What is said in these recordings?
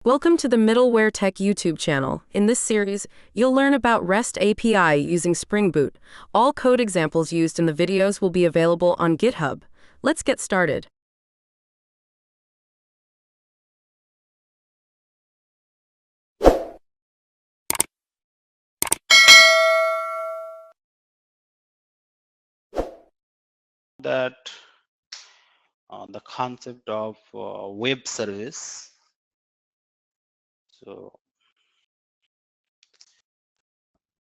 Welcome to the Middleware Tech YouTube channel. In this series, you'll learn about REST API using SpringBoot. All code examples used in the videos will be available on GitHub. Let's get started. That the concept of web service. So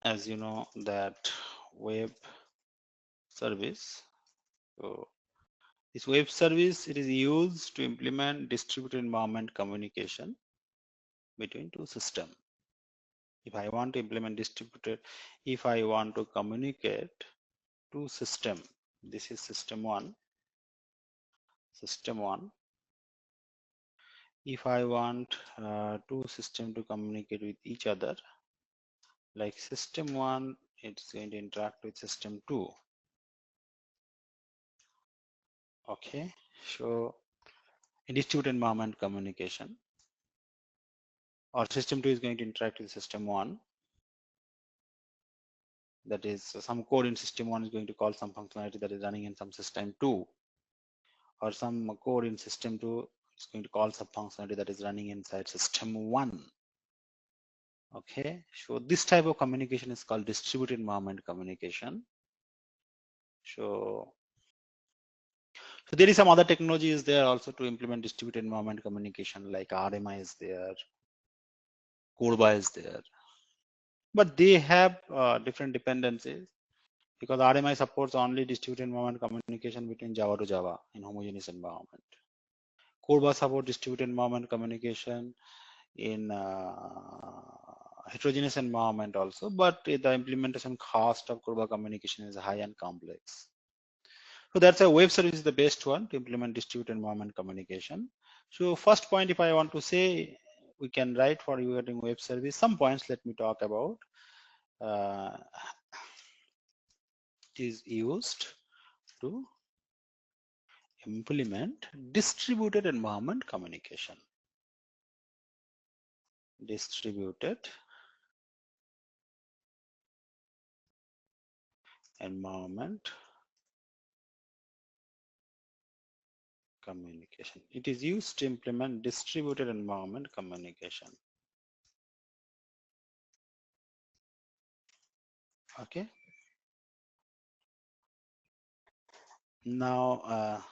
as you know that web service, so this web service, it is used to implement distributed environment communication between two systems. If I want to implement distributed, if I want to communicate to system, this is system one. If I want two systems to communicate with each other, like system one, it's going to interact with system two. Okay, so in distributed environment communication, or system two is going to interact with system one. That is, some code in system one is going to call some functionality that is running in some system two, or some code in system two is going to call some functionality that is running inside system one. Okay, so this type of communication is called distributed environment communication. So there is some other technologies there also to implement distributed environment communication, like RMI is there, Corba is there, but they have different dependencies, because RMI supports only distributed environment communication between Java to Java in homogeneous environment. Corba supports distributed environment communication in heterogeneous environment also, but the implementation cost of Corba communication is high and complex. So that's a web service is the best one to implement distributed environment communication. So first point, if I want to say, we can write for using web service. Some points let me talk about. It is used to implement distributed environment communication. Distributed environment communication. It is used to implement distributed environment communication. Okay. Now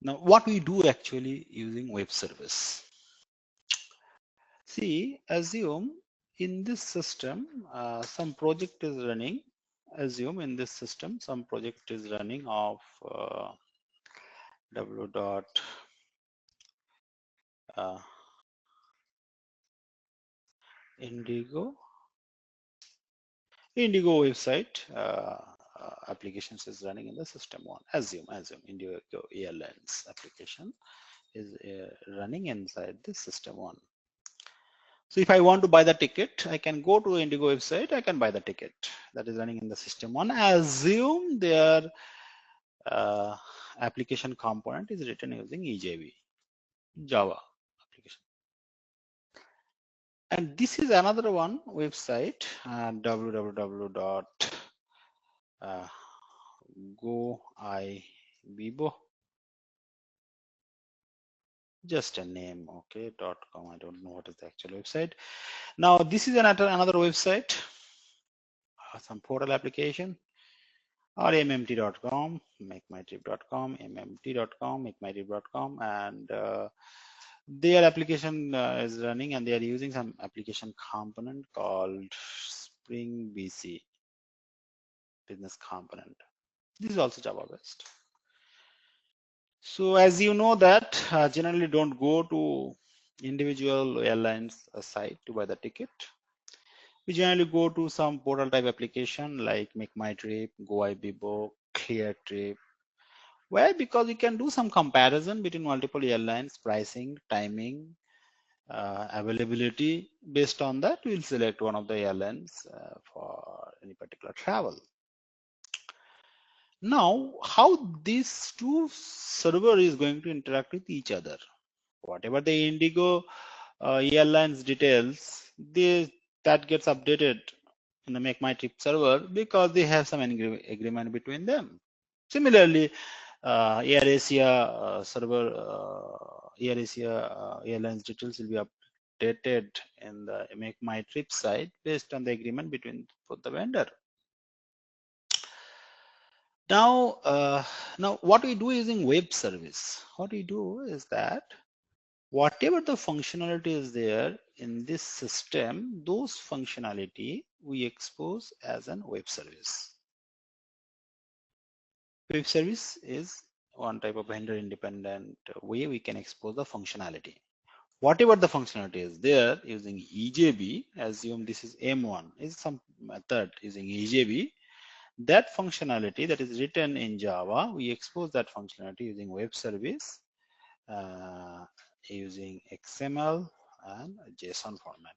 what we do actually using web service. See, assume in this system some project is running. Assume in this system some project is running of w dot Indigo website applications is running in the system one. Assume Indigo Airlines application is running inside this system one. So if I want to buy the ticket, I can go to Indigo website, I can buy the ticket that is running in the system one. Assume their application component is written using EJB, Java application. And this is another one website, www.goibibo, just a name, okay, .com. I don't know what is the actual website. Now this is another website, some portal application, or mmt.com, makemytrip.com, mmt.com, makemytrip.com, and their application is running, and they are using some application component called Spring BC, business component. This is also Java based. So as you know that generally don't go to individual airlines site to buy the ticket. We generally go to some portal type application like Make My Trip, GoIbibo, Clear Trip. Why? Because we can do some comparison between multiple airlines, pricing, timing, availability. Based on that, we'll select one of the airlines for any particular travel. Now, how these two servers is going to interact with each other? Whatever the Indigo airlines details, that gets updated in the Make My Trip server because they have some agreement between them. Similarly, AirAsia server, AirAsia airlines details will be updated in the Make My Trip site based on the agreement between both the vendor. Now, what we do using web service, what we do is that whatever the functionality is there in this system, those functionality we expose as an web service. Web service is one type of vendor independent way we can expose the functionality. Whatever the functionality is there using EJB, assume this is M1, is some method using EJB. That functionality that is written in Java, we expose that functionality using web service, using XML and JSON format.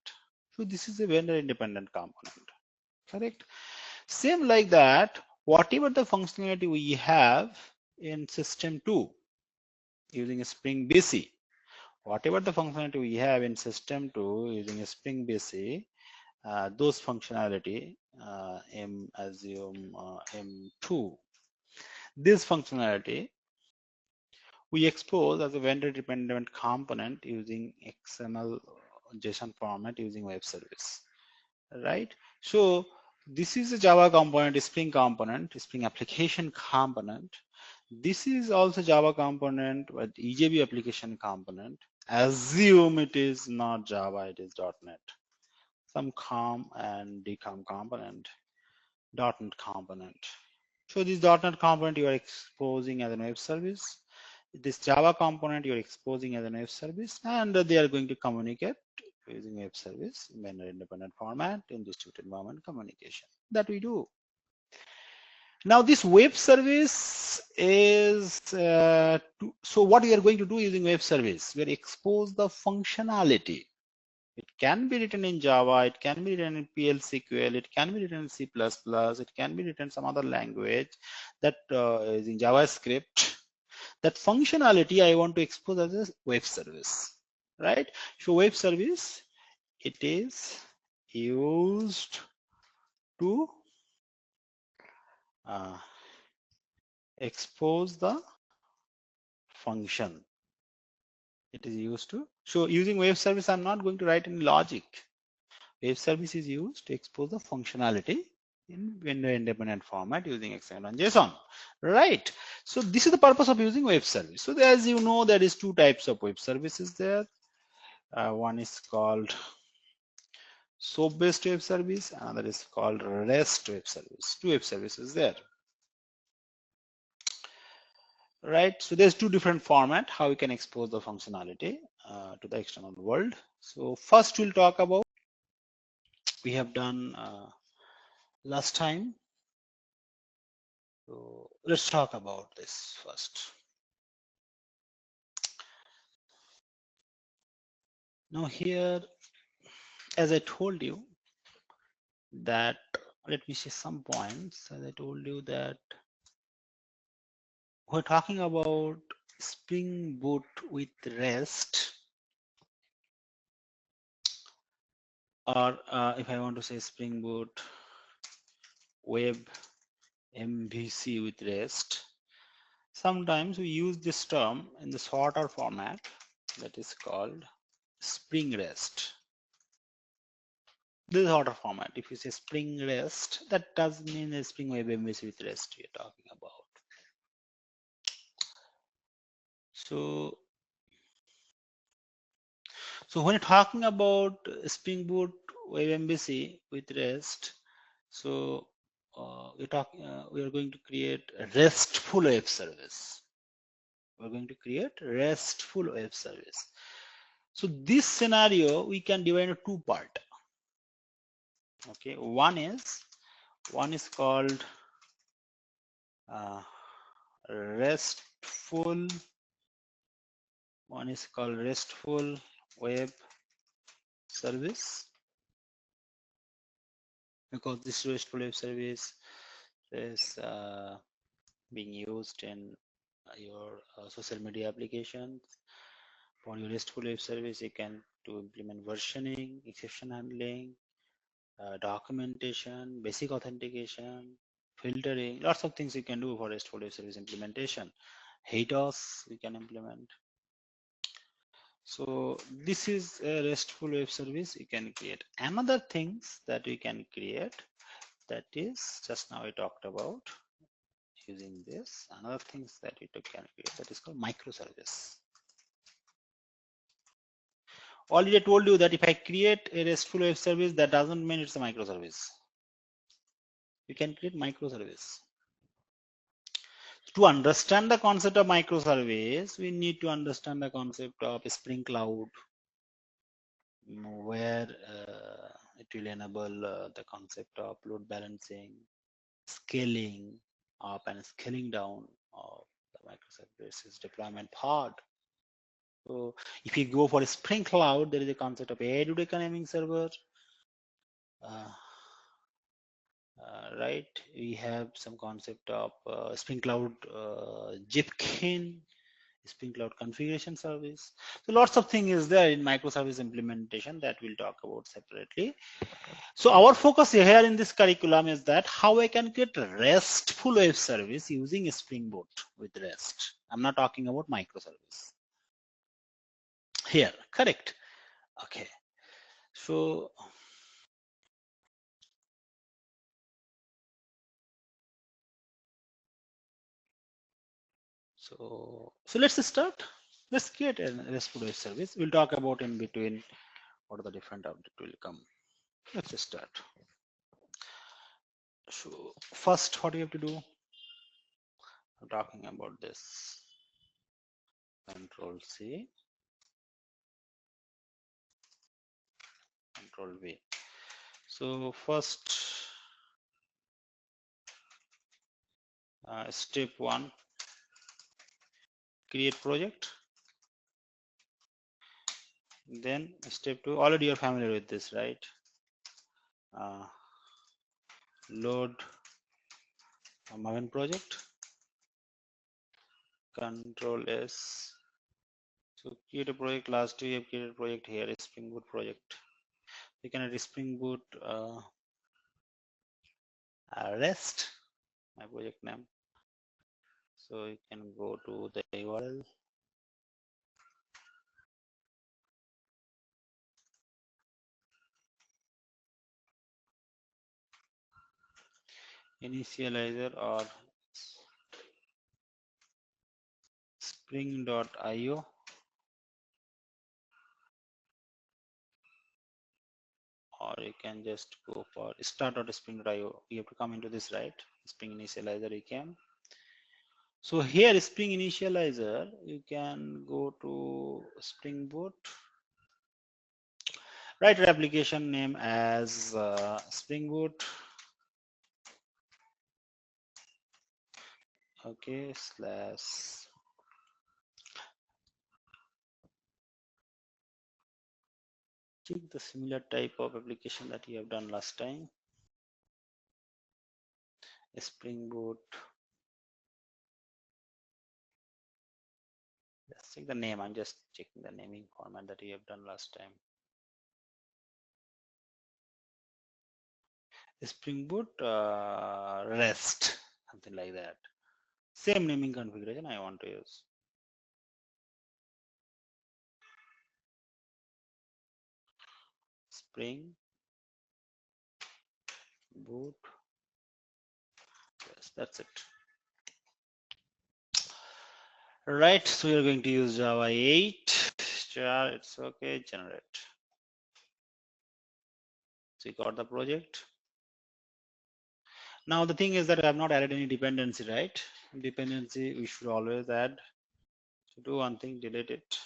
So this is a vendor independent component, correct? Same like that, whatever the functionality we have in system 2 using a Spring BC, whatever the functionality we have in system 2 using a Spring BC, those functionality assume M2, this functionality we expose as a vendor dependent component using XML JSON format using web service, right? So this is a Java component, a Spring component, a Spring application component. This is also Java component with EJB application component. Assume it is not Java, it is .NET. Some COM and DCOM component, .NET component. So this .NET component you are exposing as a web service. This Java component you're exposing as a web service, and they are going to communicate using web service vendor independent format in distributed environment communication. That we do. Now this web service is so what we are going to do using web service, we are expose the functionality. It can be written in Java, it can be written in PL/SQL, it can be written in C++, it can be written in some other language that is in JavaScript. That functionality I want to expose as a web service, right? So web service, it is used to expose the function. It is used to, so using web service, I'm not going to write any logic. Web service is used to expose the functionality in vendor independent format using XML and JSON, right? So this is the purpose of using web service. So as you know, there is two types of web services there. One is called SOAP based web service, another is called REST web service. Two web services there, right? So there's two different format how we can expose the functionality to the external world. So first we'll talk about, we have done last time. So let's talk about this first. Now here, as I told you that, let me see some points. As I told you that we're talking about Spring Boot with REST, or if I want to say Spring Boot Web MVC with REST, sometimes we use this term in the shorter format that is called Spring REST. This is shorter format. If you say Spring REST, that does mean a Spring Web MVC with REST you're talking about. So when you're talking about Spring Boot Web MVC with REST, so we are going to create a RESTful web service. We're going to create RESTful web service. So this scenario we can divide into two parts. Okay, one is called RESTful. One is called RESTful web service, because this RESTful web service is being used in your social media applications, For your RESTful web service, you can to implement versioning, exception handling, documentation, basic authentication, filtering, lots of things you can do for RESTful web service implementation. HATOS we can implement. So this is a RESTful web service you can create. Another things that we can create, that is just now I talked about using this. Another things that we can create, that is called microservice. Already I told you that if I create a RESTful web service, that doesn't mean it's a microservice. You can create microservice. To understand the concept of microservice, we need to understand the concept of Spring Cloud, where it will enable the concept of load balancing, scaling up and scaling down of the microservices deployment part. So if you go for Spring Cloud, there is a concept of AWS naming server. Right, we have some concept of Spring Cloud Jipkin, Spring Cloud configuration service. So lots of things is there in microservice implementation that we'll talk about separately. So our focus here in this curriculum is that how I can create a RESTful web service using SpringBoot with REST. I'm not talking about microservice here, correct? Okay, so let's start. Let's create a RESTful web service. We'll talk about in between what are the different updates will come. Let's just start. So first, what you have to do, I'm talking about this. Control C, Control V. So first, step 1, create project. Then step 2, already you're familiar with this, right? Load a Maven project. Control S. So create a project. Last we have created a project here, a Spring Boot project. You can add Spring Boot REST, my project name. So you can go to the URL. Initializer or spring.io, or you can just go for start.spring.io. You have to come into this, right? Spring initializer you can. So here Spring initializer, you can go to Spring Boot. Write your application name as Spring Boot. Okay, slash check the similar type of application that you have done last time. Spring Boot. Just check the name. I'm just checking the naming format that you have done last time. Spring Boot REST, something like that. Same naming configuration I want to use. Spring Boot. Yes, that's it. Right, so we are going to use Java 8. It's okay, generate. So you got the project. Now the thing is that I have not added any dependency, right? Dependency we should always add. So do one thing, delete it.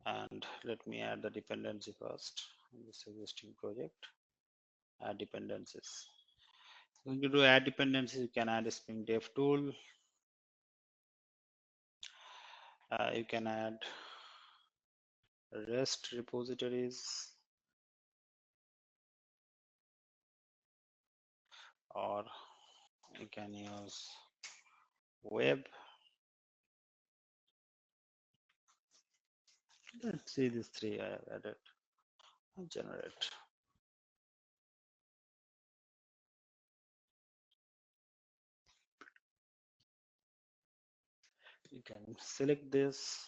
And let me add the dependency first in this existing project. Add dependencies. When you do add dependencies, you can add a Spring Dev tool. You can add REST repositories, or you can use web. Let's see these three I have added. Generate. You can select this.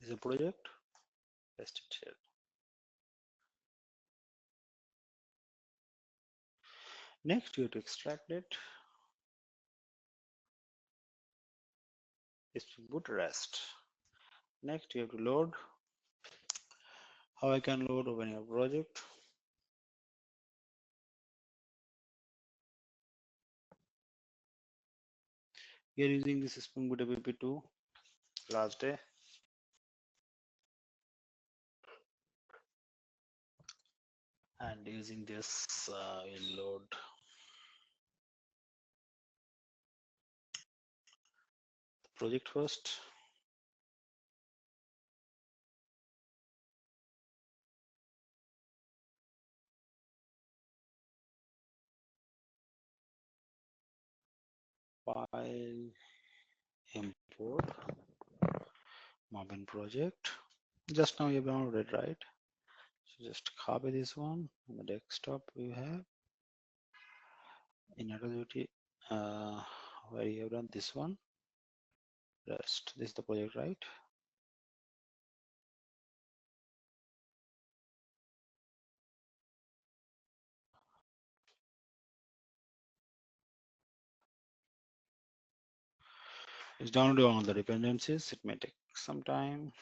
This is a project. Paste it here. Next, you have to extract it. SpringBoot REST. Next, you have to load. How I can load open your project. We are using this SpringBoot app2 last day. And using this, we'll load the project first. File, import, Marvin project. Just now you have downloaded, right? So just copy this one on the desktop you have. In Activity, where you have done this one. Rest. This is the project, right? It's downloading all the dependencies. It may take some time.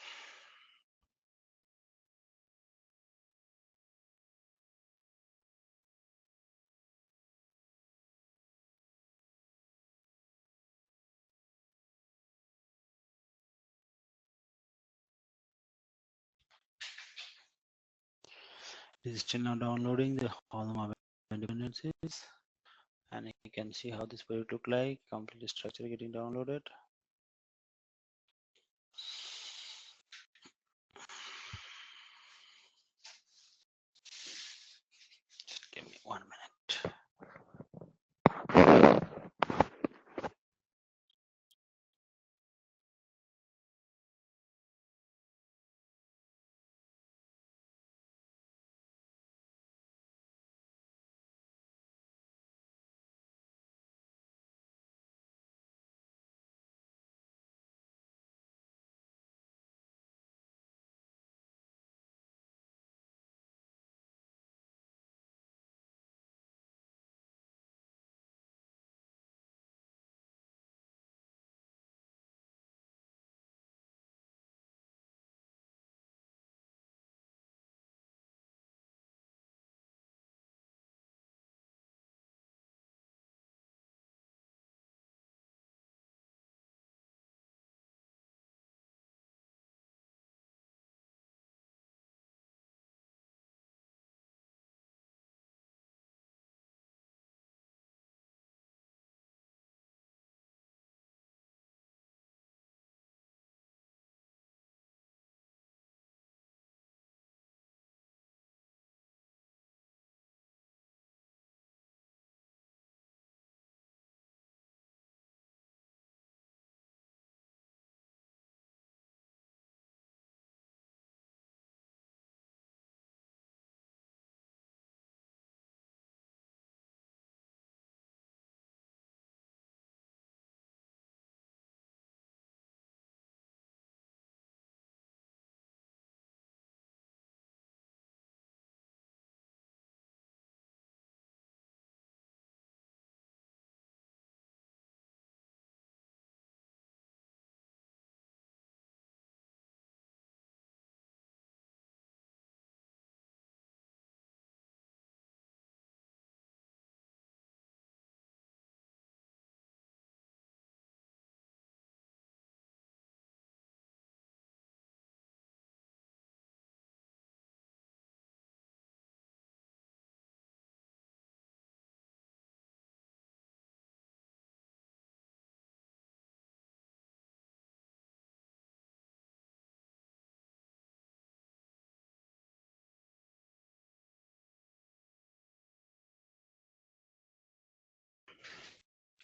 This is still now downloading all the Marvin dependencies. And you can see how this project look like. Complete structure getting downloaded. Just give me 1 minute.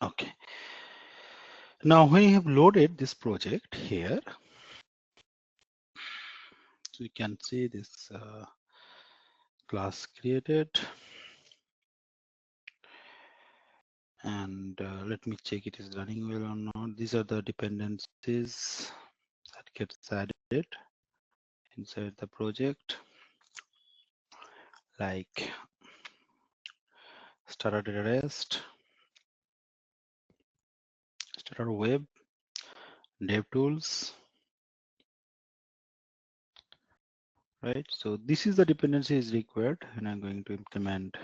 Okay. Now, when you have loaded this project here, so you can see this class created, and let me check it is running well or not. These are the dependencies that gets added inside the project, like starter data rest, starter web, dev tools, right? So this is the dependency is required, and I'm going to implement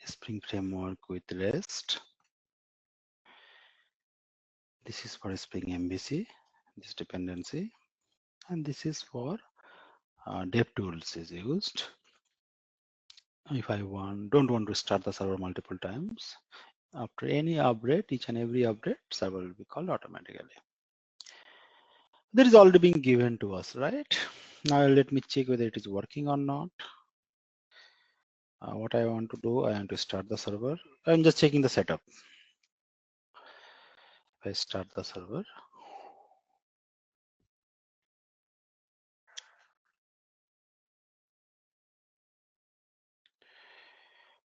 Spring framework with REST. This is for Spring MVC, this dependency, and this is for dev tools is used. If I don't want to start the server multiple times, after any update, each and every update, server will be called automatically. That is already being given to us, right? Now let me check whether it is working or not. What I want to do, I want to start the server. I'm just checking the setup. If I start the server,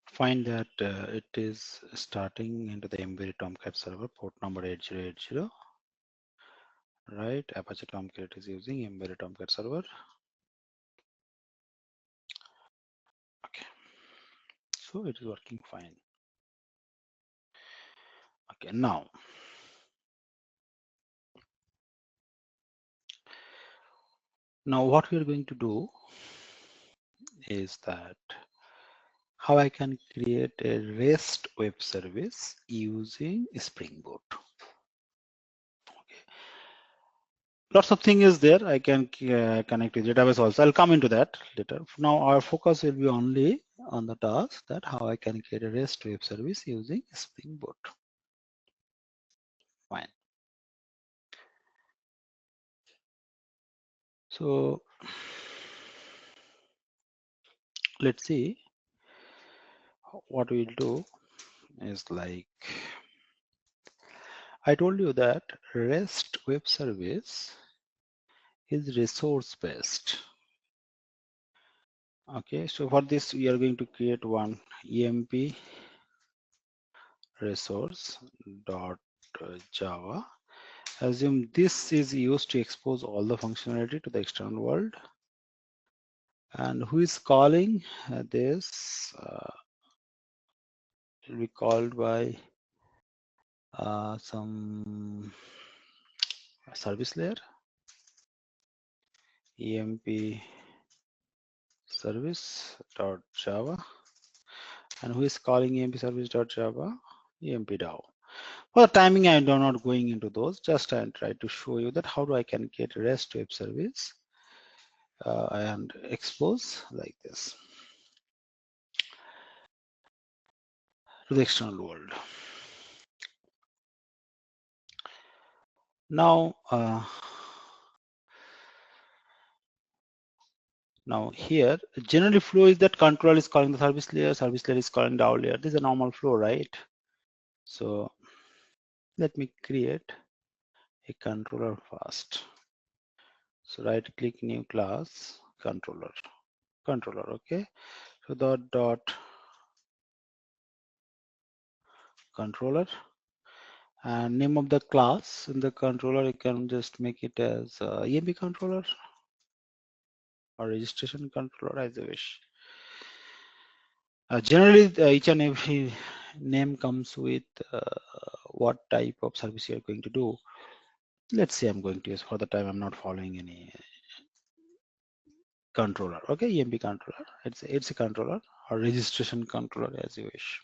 find that it is starting into the embedded Tomcat server, port number 8080. Right, Apache Tomcat is using embedded Tomcat server. Okay, so it is working fine. Okay, now what we are going to do is that how I can create a REST web service using SpringBoot. Okay. Lots of things is there. I can connect with database also. I'll come into that later. Now our focus will be only on the task that how I can create a REST web service using SpringBoot. Fine. So let's see what we'll do is like I told you that REST web service is resource based. Okay, so for this we are going to create one emp resource dot java. Assume this is used to expose all the functionality to the external world. And who is calling this will be called by some service layer, emp service dot java, and who is calling emp service dot java, emp DAO. For the timing, I am not going into those. Just I try to show you that how do I can get REST web service and expose like this to the external world. Now, here, generally flow is that controller is calling the service layer is calling the DAO layer. This is a normal flow, right? So let me create a controller first. So right click new class controller, okay. So dot controller, and name of the class in the controller, you can just make it as EMP controller or registration controller as you wish. Generally, each and every name comes with what type of service you are going to do. Let's say I'm going to use, for the time I'm not following any controller. Okay, EMP controller. It's a controller or registration controller as you wish.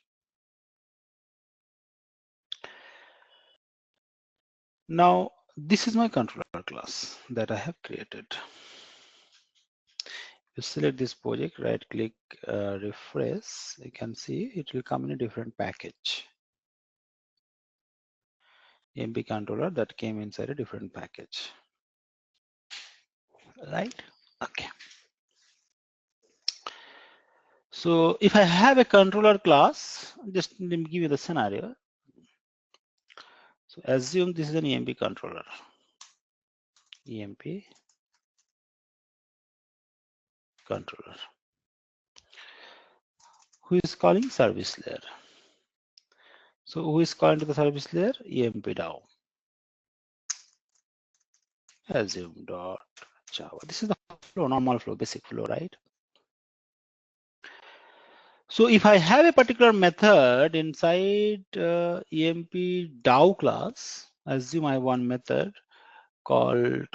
Now, this is my controller class that I have created. You select this project, right click, refresh, you can see it will come in a different package. EMP controller that came inside a different package. Right? Okay. So if I have a controller class, just let me give you the scenario. So assume this is an EMP controller. EMP controller. Who is calling service layer? So who is calling to the service layer? EMP DAO. Assume dot Java. This is the flow, normal flow, basic flow, right? So if I have a particular method inside EMP DAO class, assume I have one method called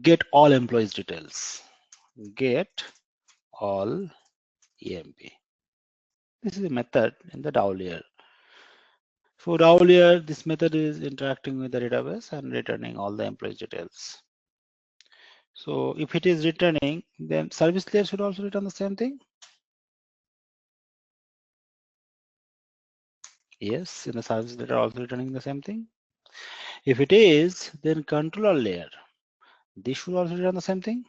get all employees details. Get all EMP. This is a method in the DAO layer. For DAO layer, this method is interacting with the database and returning all the employees details. So if it is returning, then service layer should also return the same thing. Yes, in the service layer also returning the same thing. If it is, then controller layer, this should also return the same thing.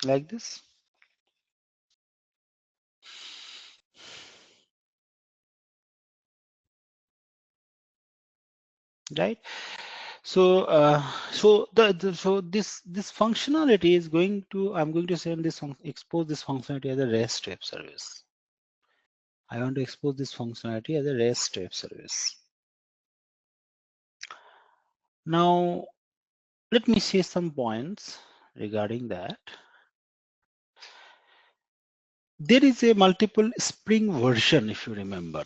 Like this. Right. So this functionality is going to, I'm going to send this expose this functionality as a REST web service. I want to expose this functionality as a REST web service. Now let me say some points regarding that. There is a multiple Spring version, if you remember.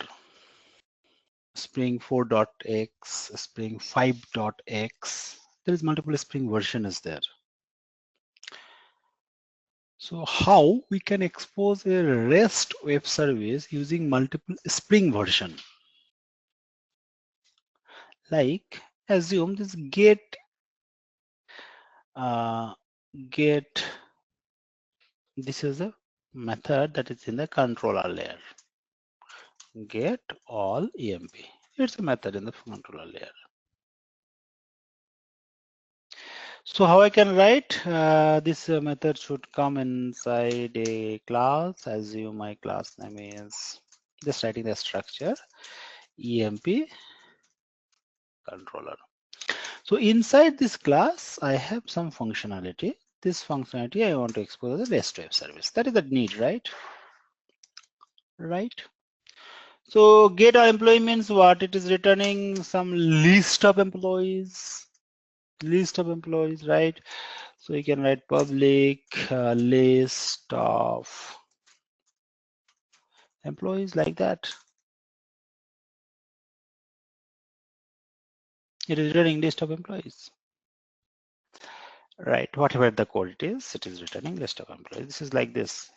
Spring 4.x, Spring 5.x. There is multiple Spring version is there. So how we can expose a REST web service using multiple Spring version? Like assume this get this is a method that is in the controller layer. Get all EMP. It's a method in the controller layer. So how I can write this method should come inside a class. Assume my class name is just writing the structure EMP controller. So inside this class, I have some functionality. This functionality I want to expose as a REST web service. That is the need, right? Right. So get our employee means what? It is returning some list of employees. List of employees, right? So you can write public list of employees like that. It is returning list of employees. Right, whatever the code it is returning list of employees. This is like this.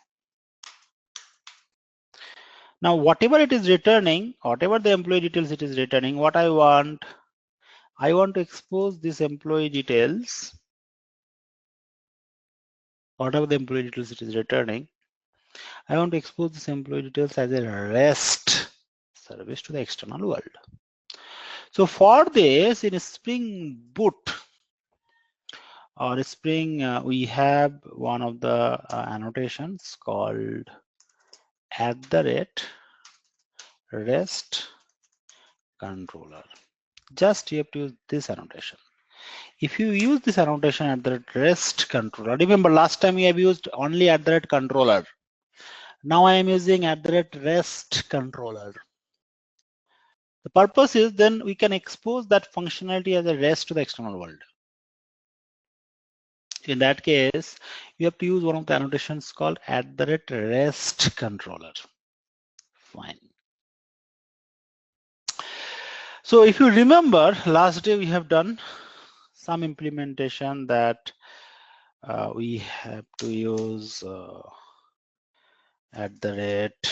Now, whatever it is returning, whatever the employee details it is returning, what I want to expose this employee details, whatever the employee details it is returning, I want to expose this employee details as a REST service to the external world. So for this, in Spring Boot or Spring, we have one of the annotations called @REST controller. Just you have to use this annotation. If you use this annotation at the REST controller, remember last time we have used only at the controller. Now I am using at the REST controller. The purpose is then we can expose that functionality as a REST to the external world. In that case, you have to use one of the annotations called at the REST controller. Fine. So if you remember, last day we have done some implementation that we have to use at the rate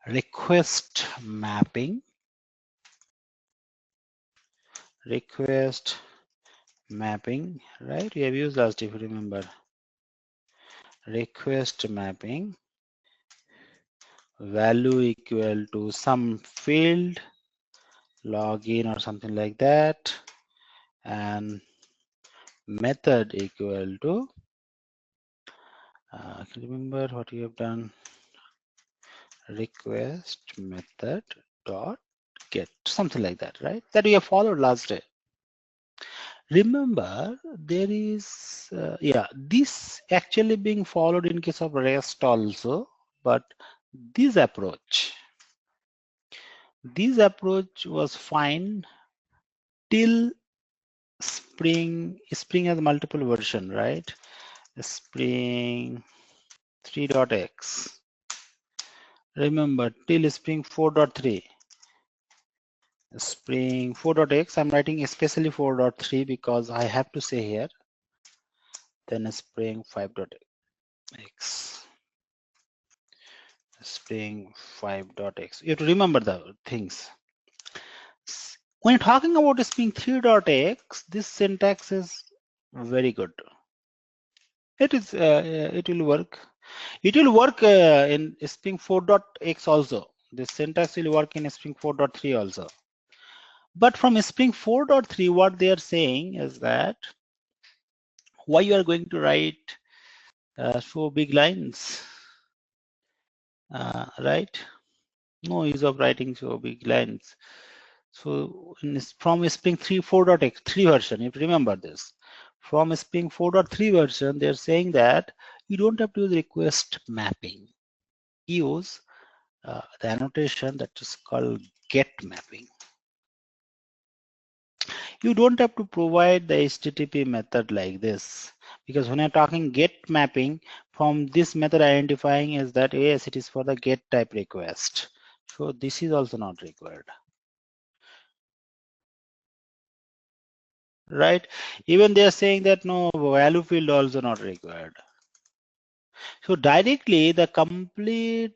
request mapping, right? We have used last, if you remember, request mapping value equal to some field, login or something like that, and method equal to, can you remember what you have done? Request method dot get, something like that, right? That we have followed last day. Remember, there is, this actually being followed in case of REST also, but this approach was fine till Spring has multiple version, right? Spring 3.x. Remember, till Spring 4.3. Spring 4.x, I'm writing especially 4.3 because I have to say here, then Spring 5.x. Spring 5.x. You have to remember the things. When talking about Spring 3.x, this syntax is very good. It is. It will work. It will work in Spring 4.x also. The syntax will work in Spring 4.3 also. But from Spring 4.3, what they are saying is that why you are going to write so big lines, right? No use of writing so big lines. So from Spring 4.3 version, you have to remember this. From Spring 4.3 version, they're saying that you don't have to use request mapping. Use the annotation that is called get mapping. You don't have to provide the HTTP method like this, because when you're talking get mapping, from this method identifying is that yes, it is for the get type request. So this is also not required. Right? Even they are saying that no value field also not required. So directly the complete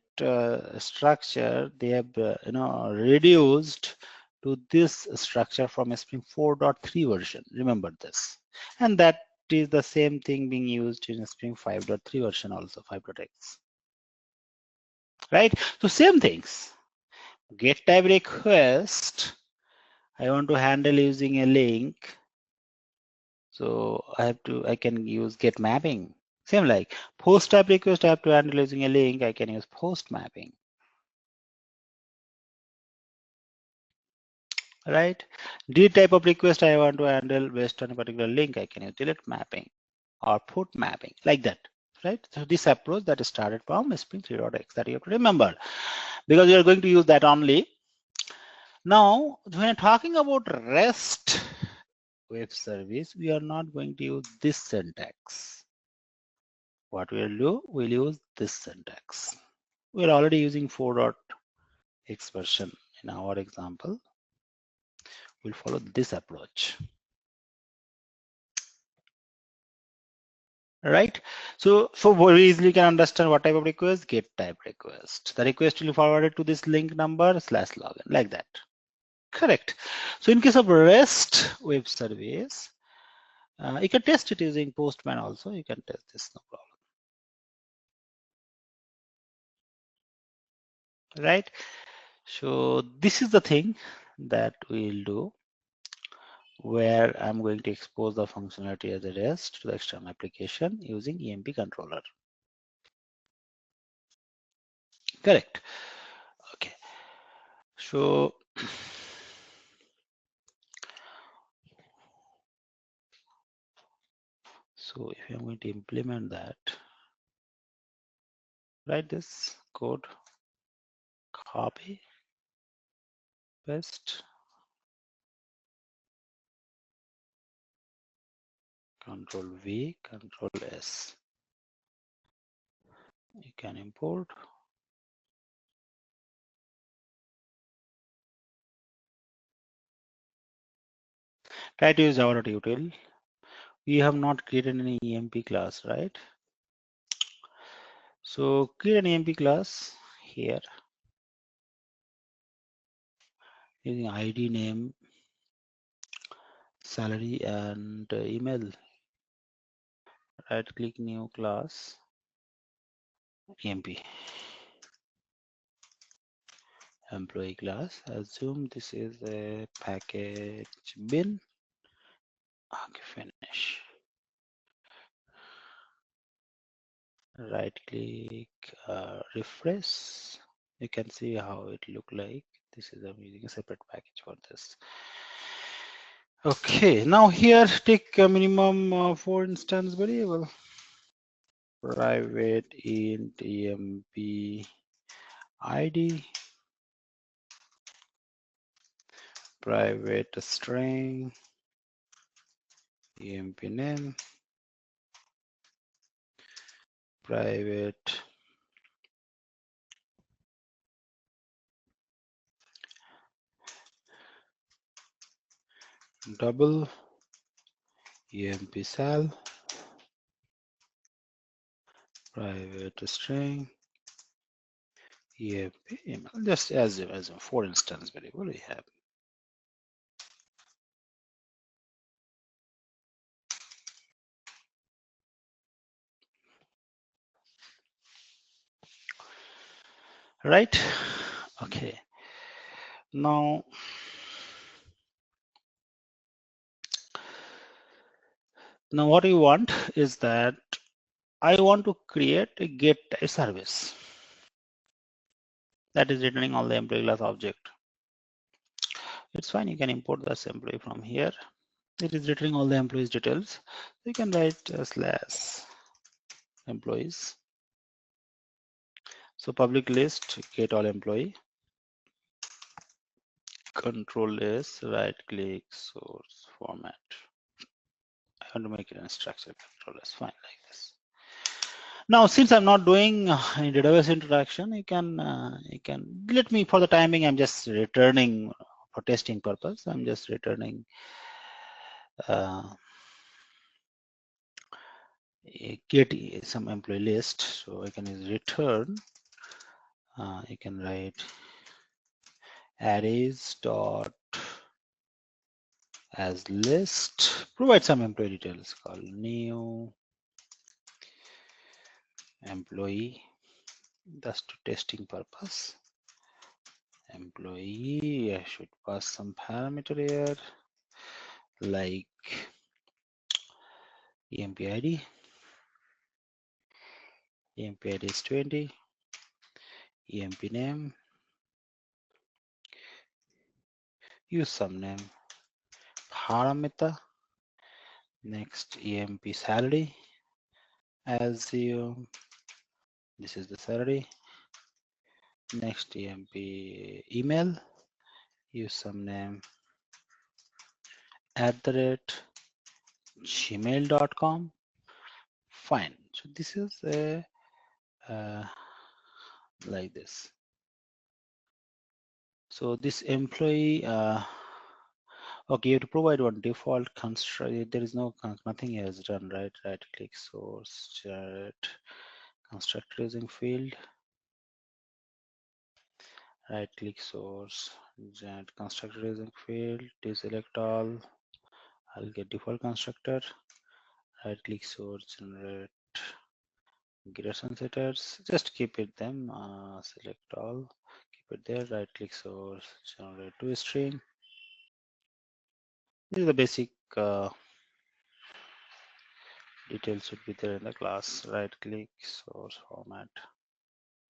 structure they have reduced to this structure from Spring 4.3 version. Remember this, and that is the same thing being used in Spring 5.3 version also, 5.x. Right? So same things. Get type request. I want to handle using a link. So I can use get mapping. Same like post type request, I have to handle using a link, I can use post mapping. Right? Delete type of request I want to handle based on a particular link, I can use delete mapping or put mapping, like that. Right? So this approach that is started from Spring 3.x that you have to remember, because you are going to use that only. Now, when you're talking about REST web service, we are not going to use this syntax. What we'll do, we'll use this syntax. We're already using 4.x version in our example. We'll follow this approach. Right? So very easily you can understand what type of request, get type request. The request will be forwarded to this link number /login, like that. Correct. So in case of REST web service, you can test it using Postman also. You can test this, no problem. Right? So this is the thing that we'll do, where I'm going to expose the functionality as a REST to the external application using EMP controller. Correct. Okay. So if I'm going to implement that, write this code, copy, paste, Control V, Control S. You can import. Try to use Java.util. We have not created any EMP class, right? So create an EMP class here using ID, name, salary, and email. Right click, new class, EMP. employee class. Assume this is a package bin. Okay, finish. Right click, refresh. You can see how it look like. This is, I'm using a separate package for this. Okay, now here take a minimum 4 instance variable. Private int emp id, private string emp name, private double emp sal, private string emp email. Just as a 4 instance variable we have. Right? Okay. Now what we want is that I want to create a get a service that is returning all the employee class object. It's fine, you can import this employee from here. It is returning all the employees details. You can write slash employees. So public list, get all employee. Control S, right click, source format. I want to make it in structure. Control S, fine, like this. Now, since I'm not doing any database interaction, you can let me, for the timing, I'm just returning for testing purpose. I'm just returning get some employee list. So I can use return. You can write arrays dot as list. Provide some employee details called new employee. That's to testing purpose. Employee, I should pass some parameter here like emp id. Emp id is 20. Emp name. Use some name. Parameter. Next emp salary. Assume this is the salary. Next emp email. Use some name @gmail.com. Fine. So this is a like this. So this employee, okay, you have to provide one default construct. There is nothing is done, right? Right click source, generate constructor using field. Right click source, generate constructor using field, deselect all. I'll get default constructor. Right click source, generate regression setters. Just keep it them. Select all. Keep it there. Right click source, generate toString. This is the basic details should be there in the class. Right click source format.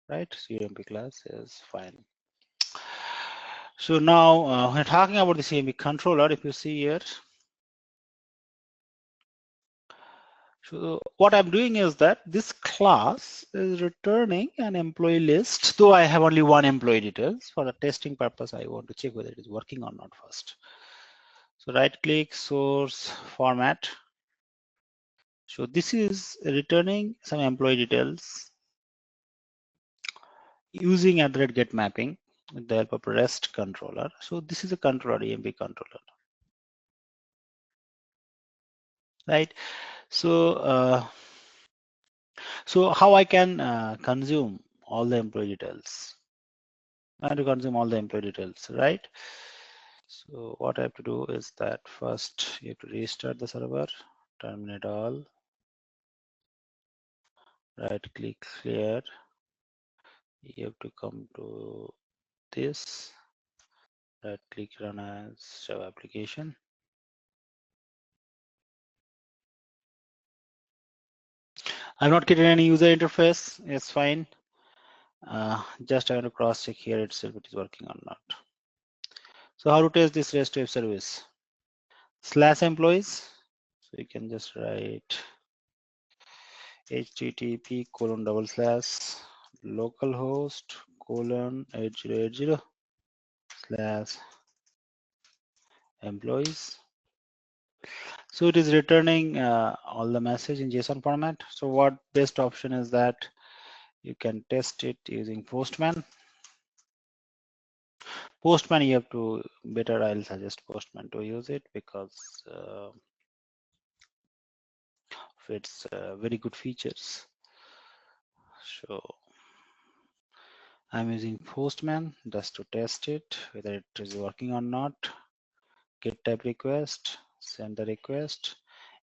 Right, CMP class is fine. So now we're talking about the CMP controller. If you see here, so what I'm doing is that this class is returning an employee list, though I have only one employee details. For the testing purpose, I want to check whether it is working or not first. So right click source format. So this is returning some employee details using @get mapping with the help of REST controller. So this is a controller, EMP controller, right? So so how I can consume all the employee details? I have to consume all the employee details, right? So what I have to do is that first you have to restart the server, terminate all, right click clear. You have to come to this, right click run as Java application. I've not created any user interface, it's fine. Just I want to cross check here itself it is working or not. So how to test this REST web service? /employees. So you can just write http://localhost:8080/employees. So it is returning all the message in JSON format. So what best option is that you can test it using Postman. Postman you have to better, I'll suggest Postman to use it because of its very good features. So I'm using Postman just to test it whether it is working or not. Get type request, send the request.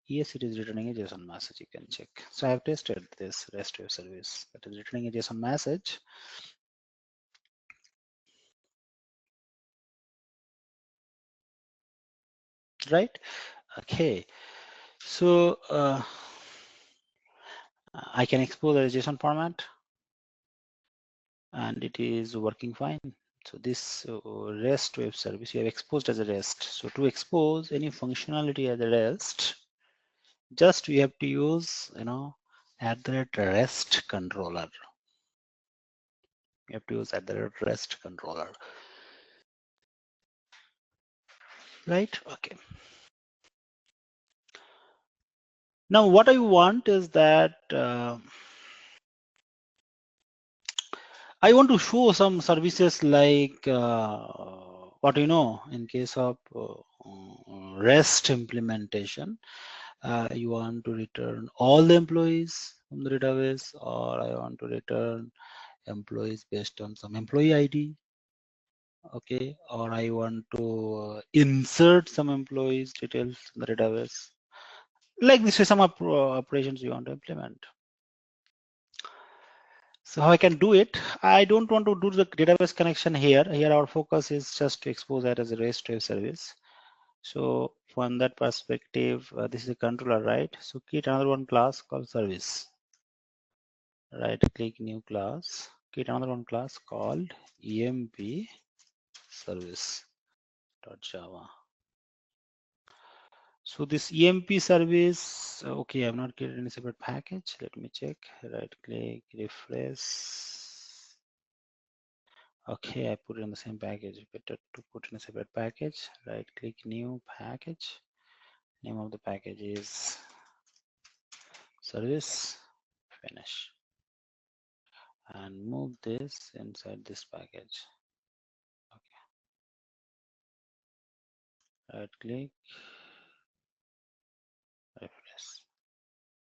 Yes, it is returning a JSON message. You can check. So I have tested this REST web service that is returning a JSON message. Right? Okay. So I can export the JSON format and it is working fine. So this REST web service you have exposed as a REST. So to expose any functionality as a REST, just we have to use, @REST controller. You have to use @REST controller. Right? Okay. Now what I want is that I want to show some services like what in case of REST implementation, you want to return all the employees from the database, or I want to return employees based on some employee ID. Okay, or I want to insert some employees details in the database. Like this is some operations you want to implement. So how I can do it? I don't want to do the database connection here. Here our focus is just to expose that as a REST web service. So from that perspective, this is a controller, right? So create another one class called service. Right click new class, create another one class called emp service.java. So this emp service, okay, I've not created any separate package. Let me check. Right click, refresh. Okay, I put it in the same package. Better to put in a separate package. Right click new package. Name of the package is service. Finish. And move this inside this package. Okay. Right click, refresh.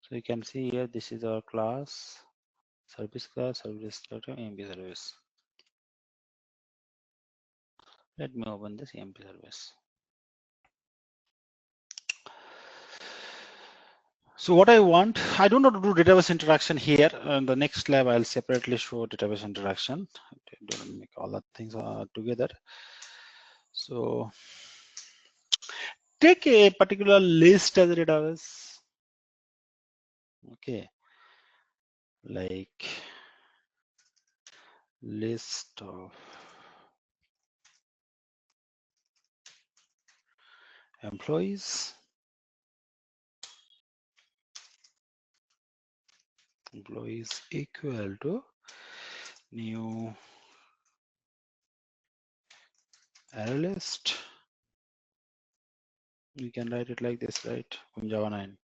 So you can see here, this is our class, service class, emp service. Let me open this emp service. So what I want, I don't want to do database interaction here. In the next lab, I'll separately show database interaction. Don't make all the things together. So take a particular list as a database. Okay, like list of employees. Employees equal to new array list. You can write it like this, right? From Java 9.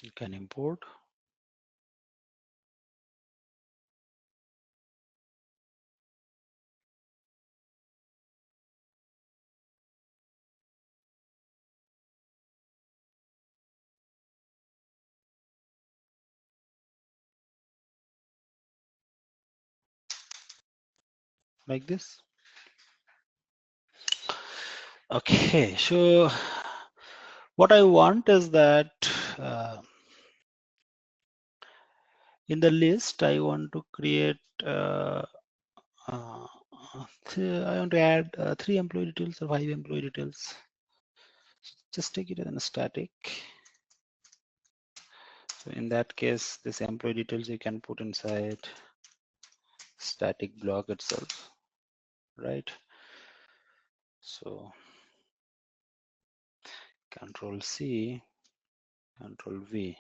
You can import. Like this. Okay, so what I want is that in the list, I want to create, I want to add 3 employee details or 5 employee details. Just take it as a static. So in that case, this employee details you can put inside static block itself, right? So Control C, Control V,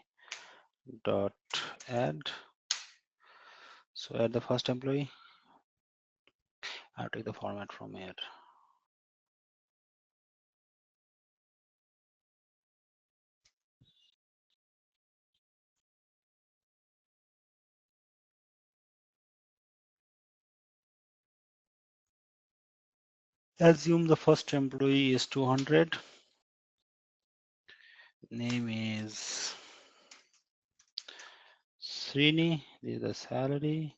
dot add. So add the first employee. I'll take the format from here. Assume the first employee is 200. Name is Srini. This is the salary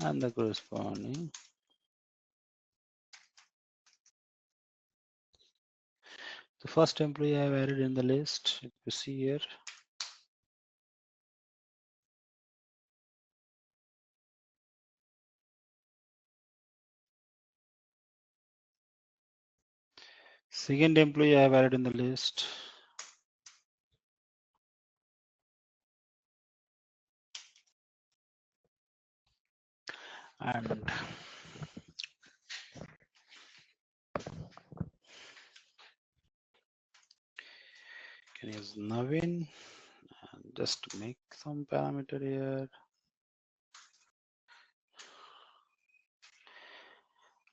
and the corresponding. The first employee I've added in the list. If you see here. Second employee I've added in the list. And can use Navin and just make some parameter here.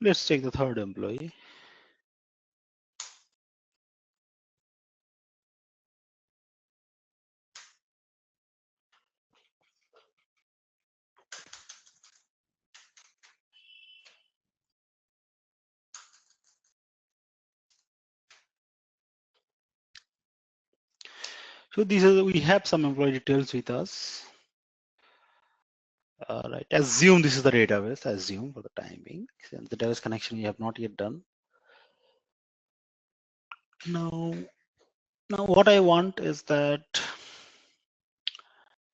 Let's take the third employee. So these are we have some employee details with us. Right. Assume this is the database. Assume for the time being. Since the database connection we have not yet done. Now what I want is that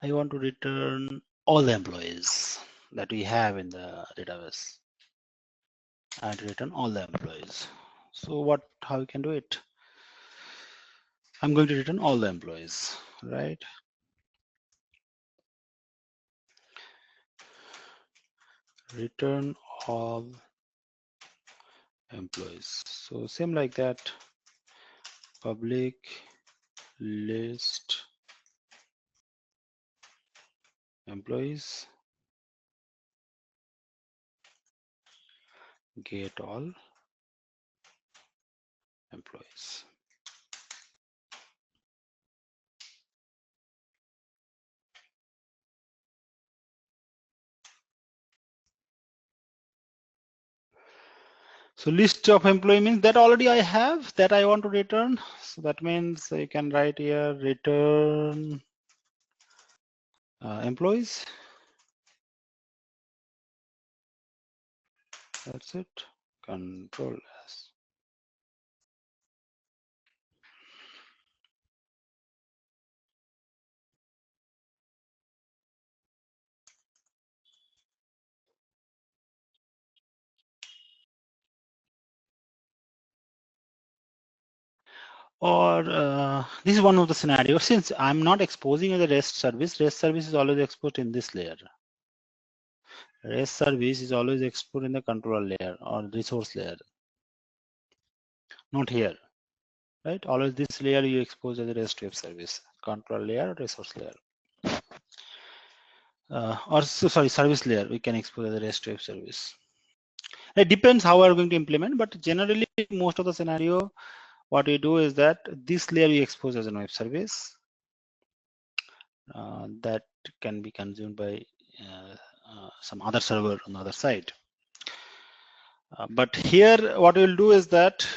I want to return all the employees that we have in the database. I want to return all the employees. So how we can do it? I'm going to return all the employees, right? Return all employees. So same like that, public list employees, get all employees. So list of employee means that already I have that I want to return. So that means you can write here return employees. That's it. Control S. Or this is one of the scenarios. Since I'm not exposing the REST service is always exposed in this layer. REST service is always exposed in the controller layer or resource layer, not here, right? Always this layer you expose as a REST web service, controller layer, resource layer, service layer. We can expose as a REST web service. It depends how we're going to implement, but generally most of the scenario, what we do is that this layer we expose as a web service that can be consumed by some other server on the other side. But here, what we'll do is that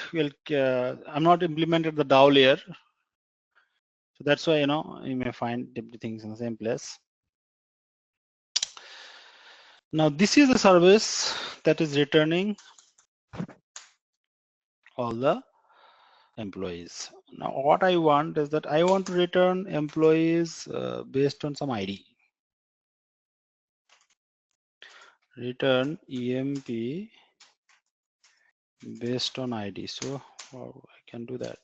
I'm not implemented the DAO layer, so that's why you may find everything in the same place. Now this is the service that is returning all the employees. Now what I want is that I want to return employees based on some ID. Return emp based on ID. So I can do that.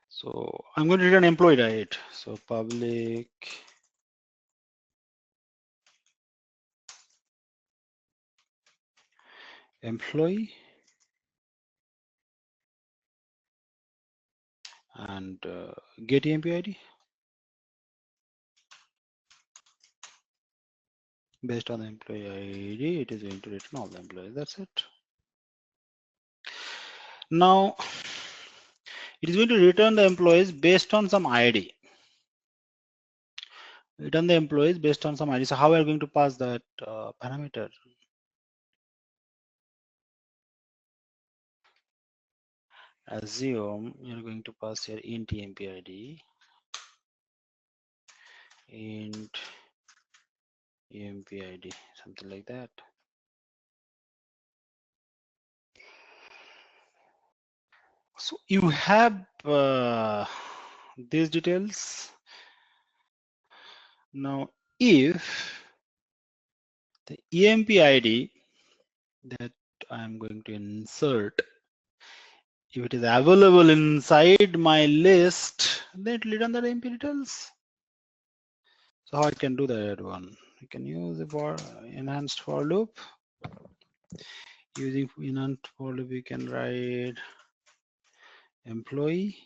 So I'm going to return employee, right? So public employee and get emp ID based on the employee ID. It is going to return all the employees. That's it. Now it is going to return the employees based on some ID. Return the employees based on some ID. So how are we going to pass that parameter? Assume you're going to pass here int emp ID, int emp ID, something like that. So you have these details. Now if the emp ID that I'm going to insert, if it is available inside my list, then it will return the emp details. So how I can do that one? You can use the for enhanced for loop. Using enhanced for loop, we can write employee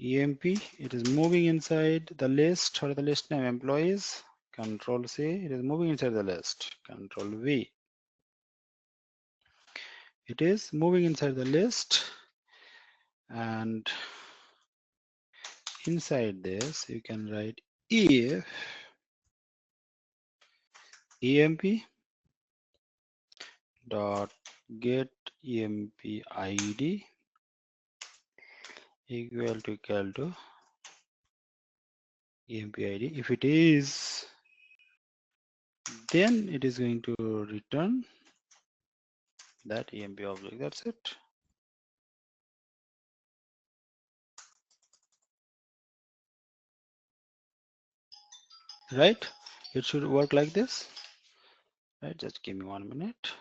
emp. It is moving inside the list or the list name employees. Control C. It is moving inside the list. Control V. It is moving inside the list, and inside this you can write if emp dot get emp id equal to emp id. If it is, then it is going to return that emp object. That's it. Right? It should work like this. Right? Just give me 1 minute.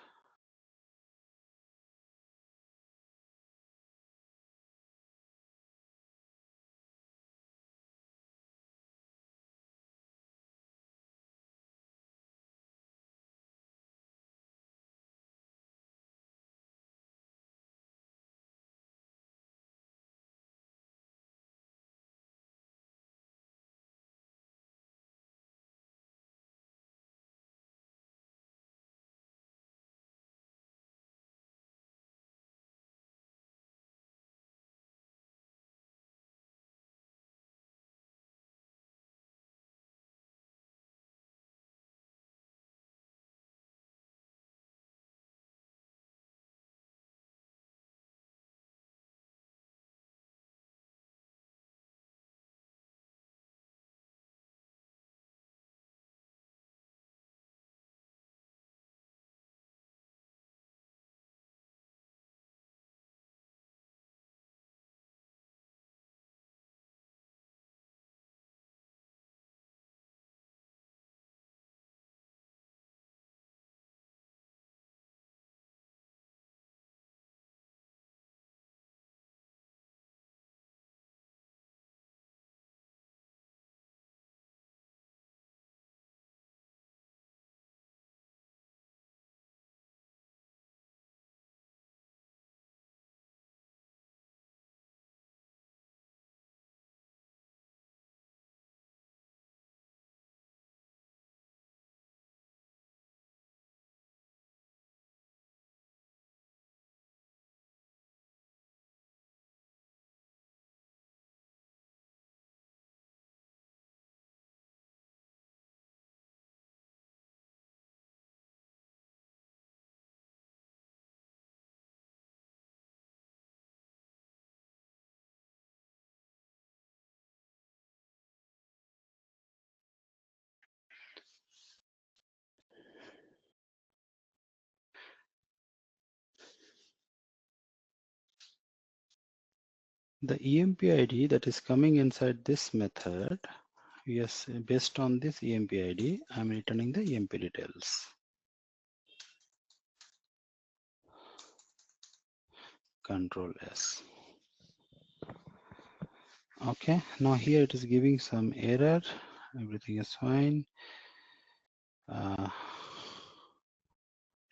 the EMP ID that is coming inside this method, yes, based on this EMP ID, I'm returning the EMP details. Control S. Okay, now here it is giving some error. Everything is fine.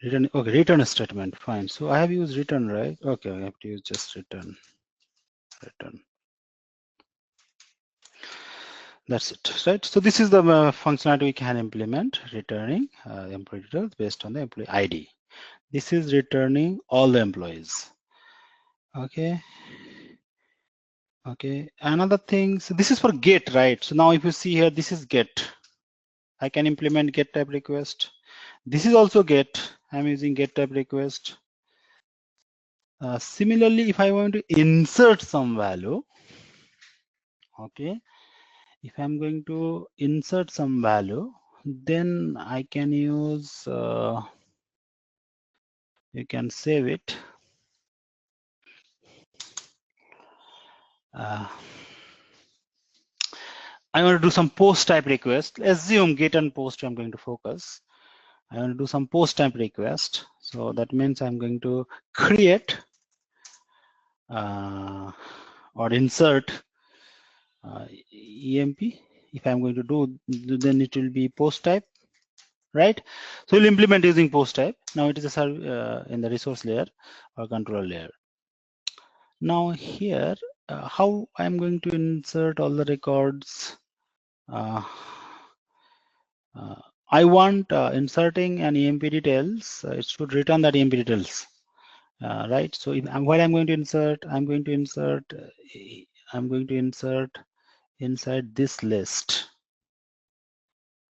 Return, okay, return statement, fine. So I have used return, right? Okay, I have to use just return. That's it, right? So this is the functionality we can implement, returning employee details based on the employee ID. This is returning all the employees. Okay. Okay. Another thing, so this is for get, right? So now if you see here, this is get. I can implement get type request. This is also get. I'm using get type request. Similarly, if I want to insert some value, okay, if I'm going to insert some value, then I can use, you can save it. I want to do some post type request. Assume get and post I'm going to focus. I want to do some post type request. So that means I'm going to create or insert EMP. If I'm going to do, then it will be post type, right? So we'll implement using post type. Now it is a in the resource layer or control layer. Now here, how I'm going to insert all the records. I want inserting an EMP details. It should return that EMP details, right? So if while I'm going to insert, I'm going to insert inside this list.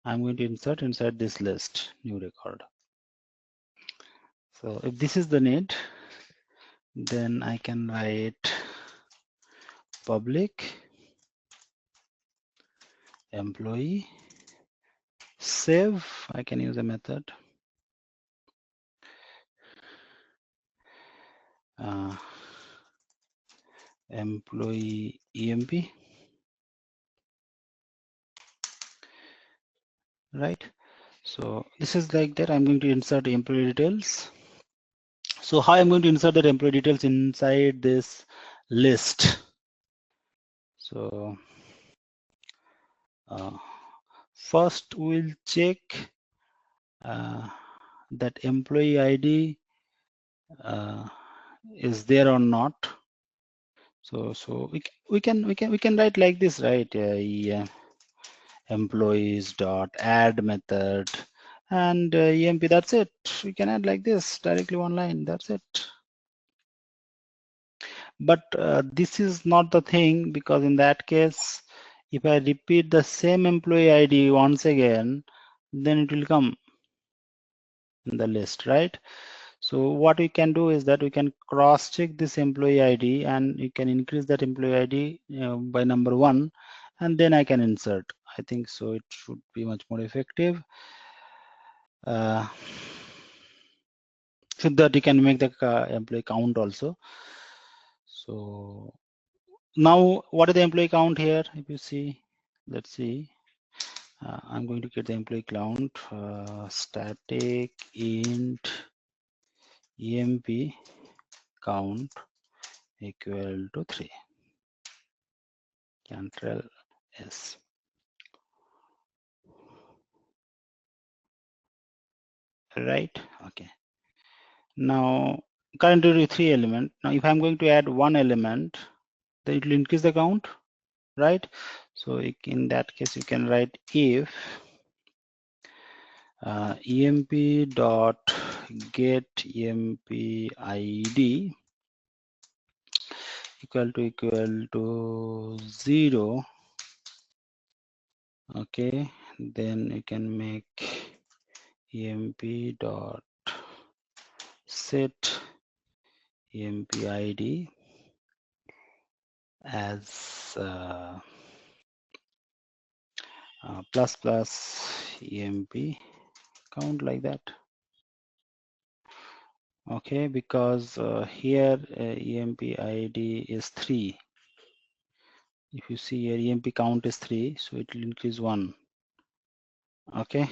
I'm going to insert inside this list, new record. So if this is the need, then I can write public employee save. I can use a method. Employee EMP, right? So this is like that. I'm going to insert employee details. So how I'm going to insert that employee details inside this list? So first we'll check that employee ID is there or not. So we can write like this, right? Yeah, employees dot add method and EMP. That's it. We can add like this directly one line. That's it. But this is not the thing, because in that case, if I repeat the same employee ID once again, then it will come in the list, right? So what we can do is that we can cross check this employee ID and you can increase that employee ID by number 1, and then I can insert. I think so it should be much more effective. So that you can make the employee count also. So now what is the employee count here? If you see, let's see. I'm going to get the employee count, static int emp count equal to 3. Control S. Right? Okay. Now currently 3 element. Now if I'm going to add 1 element, then it will increase the count, right? So in that case, you can write if emp dot get emp id equal to 0. Okay, then you can make emp dot set emp id as plus plus emp count, like that. Okay, because here emp id is 3, If you see here, EMP count is 3, so it will increase 1. Okay.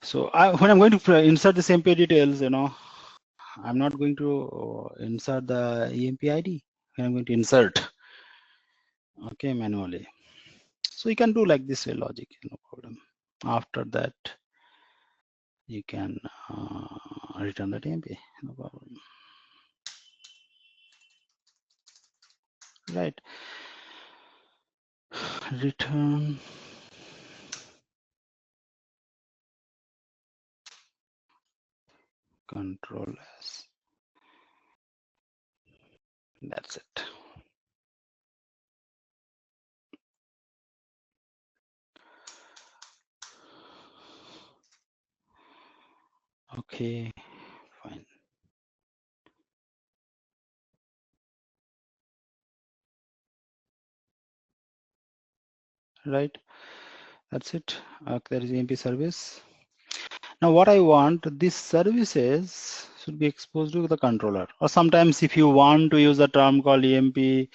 So when I'm going to insert the MP details, I'm not going to insert the EMP ID. When I'm going to insert, okay, manually. So you can do like this way logic, no problem. After that, you can return that EMP, no problem. Right. Return control S. That's it. Okay, fine. Right. That's it. There is EMP service. Now what I want, these services should be exposed to the controller. Or sometimes if you want to use a term called EMP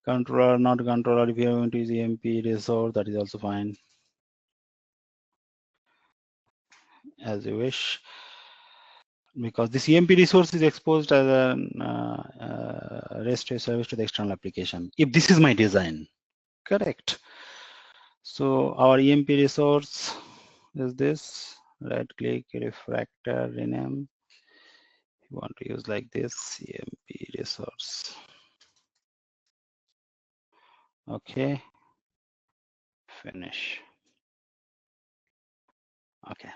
controller, not controller, if you want to use EMP resource, that is also fine. As you wish. Because this EMP resource is exposed as a REST service to the external application. If this is my design, correct. So our EMP resource is this. Right click, refactor, rename. You want to use like this, EMP resource. Okay, finish. Okay,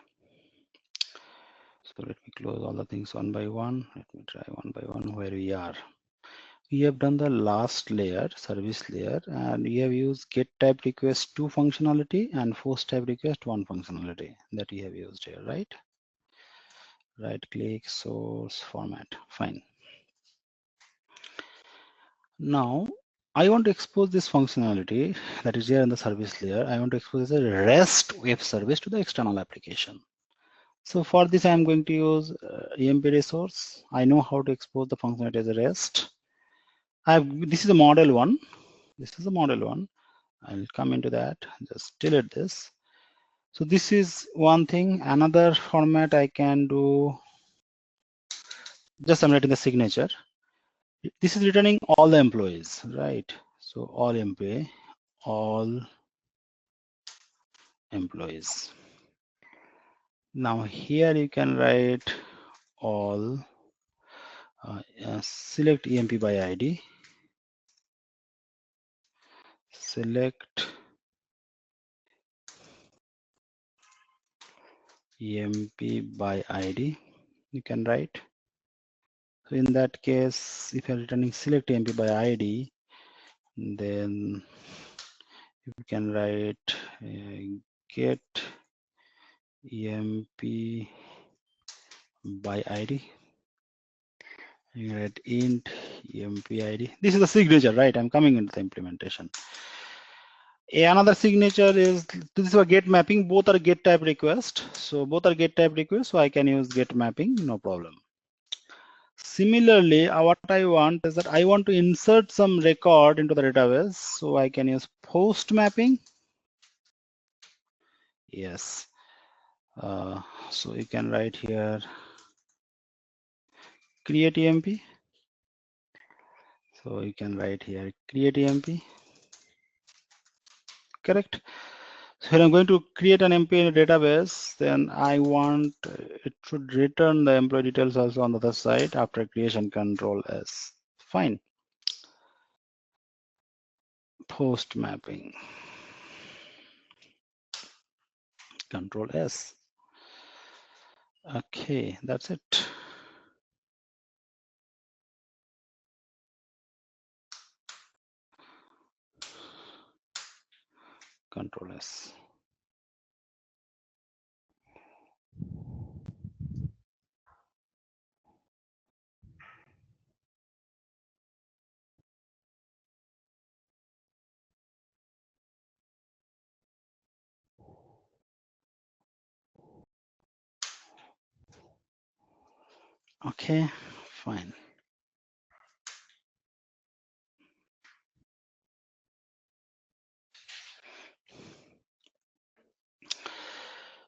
so let me close all the things one by one. Let me try one by one where we are. We have done the last layer, service layer, and we have used get type request 2 functionality and post type request 1 functionality that we have used here, right? Right click, source, format, fine. Now I want to expose this functionality that is here in the service layer. I want to expose as a REST web service to the external application. So for this, I'm going to use EMP resource. I know how to expose the functionality as a REST. This is a model one. This is a model one. I'll come into that, just delete this. So this is one thing. Another format I can do, just I'm writing the signature. This is returning all the employees, right? So all employees. Now here you can write all, select EMP by ID, select EMP by ID, you can write. So in that case, if you're returning select EMP by ID, then you can write get EMP by ID. You write int EMP ID. This is the signature, right? I'm coming into the implementation. Another signature is this is a get mapping. Both are get type request. So both are get type request. So I can use get mapping, no problem. Similarly, what I want is that I want to insert some record into the database. So I can use post mapping. Yes. So you can write here create EMP. So you can write here create EMP. Correct. So when I'm going to create an MP in a database, then I want it should return the employee details also on the other side after creation control S. Fine. Post mapping. Control S. Okay, that's it. Control S. Okay, fine.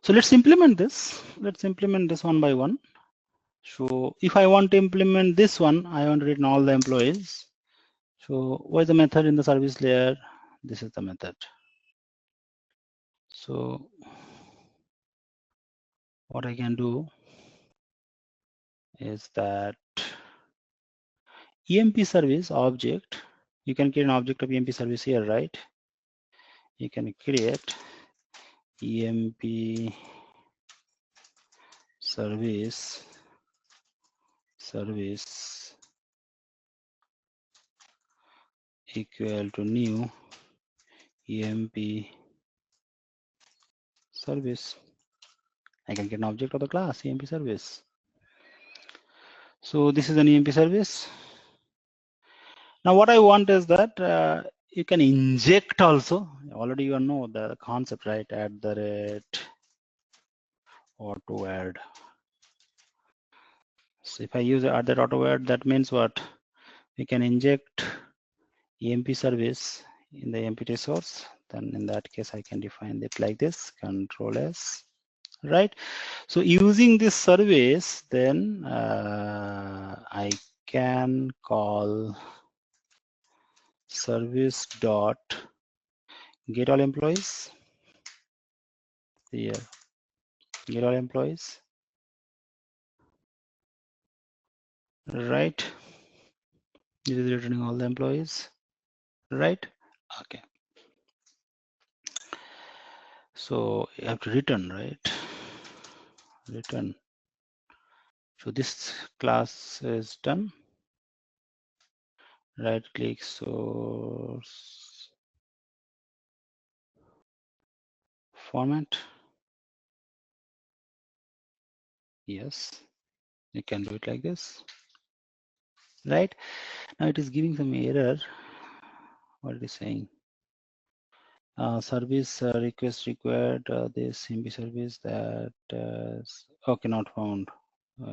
So let's implement this. Let's implement this one by one. So if I want to implement this one, I want to return all the employees. So what is the method in the service layer? This is the method. So what I can do is that EMP service object, you can create an object of EMP service here, right? You can create EMP service equal to new EMP service. I can get an object of the class EMP service. So this is an EMP service. Now what I want is that you can inject also. Already you know the concept, right? At the rate auto add. So if I use at that auto add, that means what? We can inject EMP service in the EMP resource. Then in that case, I can define it like this: Control S, right? So using this service, then I can call service dot get all employees here. Get all employees, right? This is returning all the employees, right? Okay. So you have to return, right? Return. So this class is done. Right click source format. Yes, you can do it like this, right? Now it is giving some error. What it is saying? Service request required. This EMP service that okay, not found.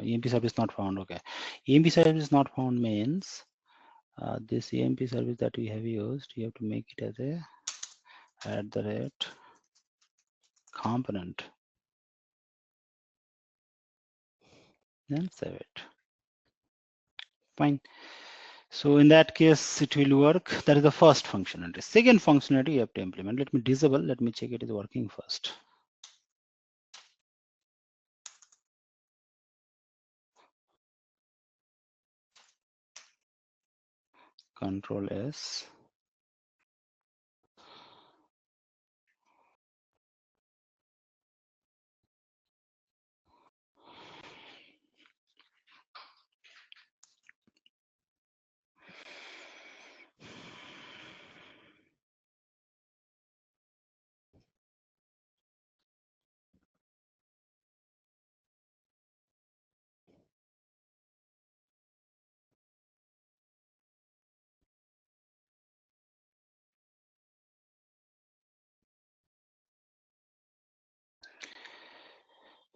EMP service not found. Okay, EMP service not found means this EMP service that we have used, you have to make it as a at the rate component. Then save it. Fine. So in that case, it will work. That is the first functionality. Second functionality you have to implement. Let me disable. Let me check it is working first. Control S.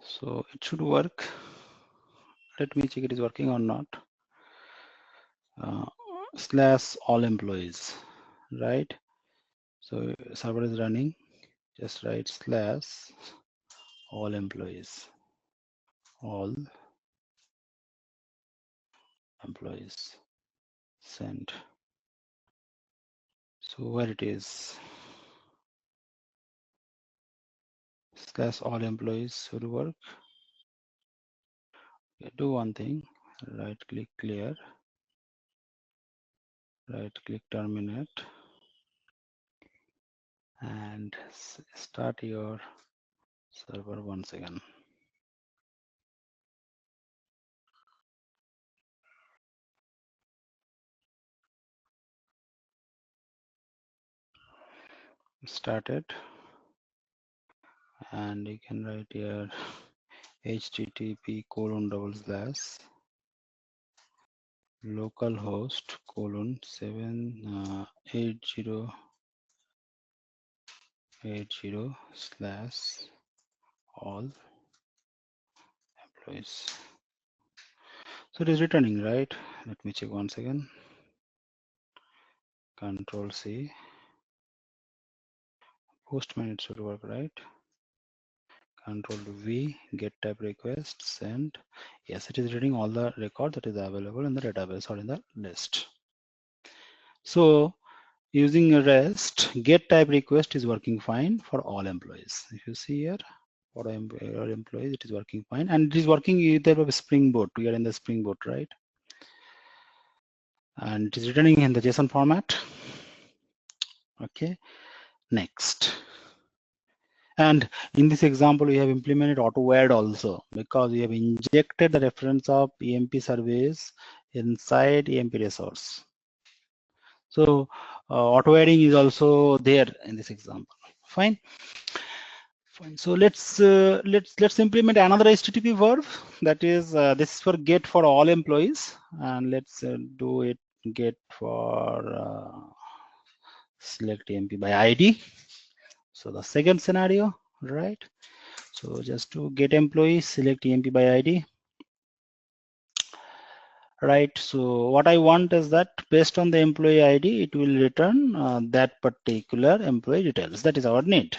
So it should work. Let me check it is working or not. Slash all employees, right? So server is running. Just write slash all employees. All employees. Send. So where it is? Slash all employees should work. Okay, do one thing. Right click clear. Right click terminate. And start your server once again. Start it. And you can write here http:// localhost colon 78080 slash all employees. So it is returning, right? Let me check once again. Control C. Postman, it should work, right? Control V, get type request, send. Yes, it is reading all the record that is available in the database or in the list. So using REST, get type request is working fine for all employees. If you see here, for all employees, it is working fine, and it is working either with SpringBoot. We are in the SpringBoot, right? And it is returning in the JSON format. Okay, next. And in this example, we have implemented auto-add also, because we have injected the reference of EMP service inside EMP resource. So auto-adding is also there in this example. Fine. Fine. So let's implement another HTTP verb, that is this is for get for all employees, and let's do it get for select EMP by ID. So the second scenario, right? So just to get employee, select EMP by ID. Right. So what I want is that based on the employee ID, it will return that particular employee details. That is our need.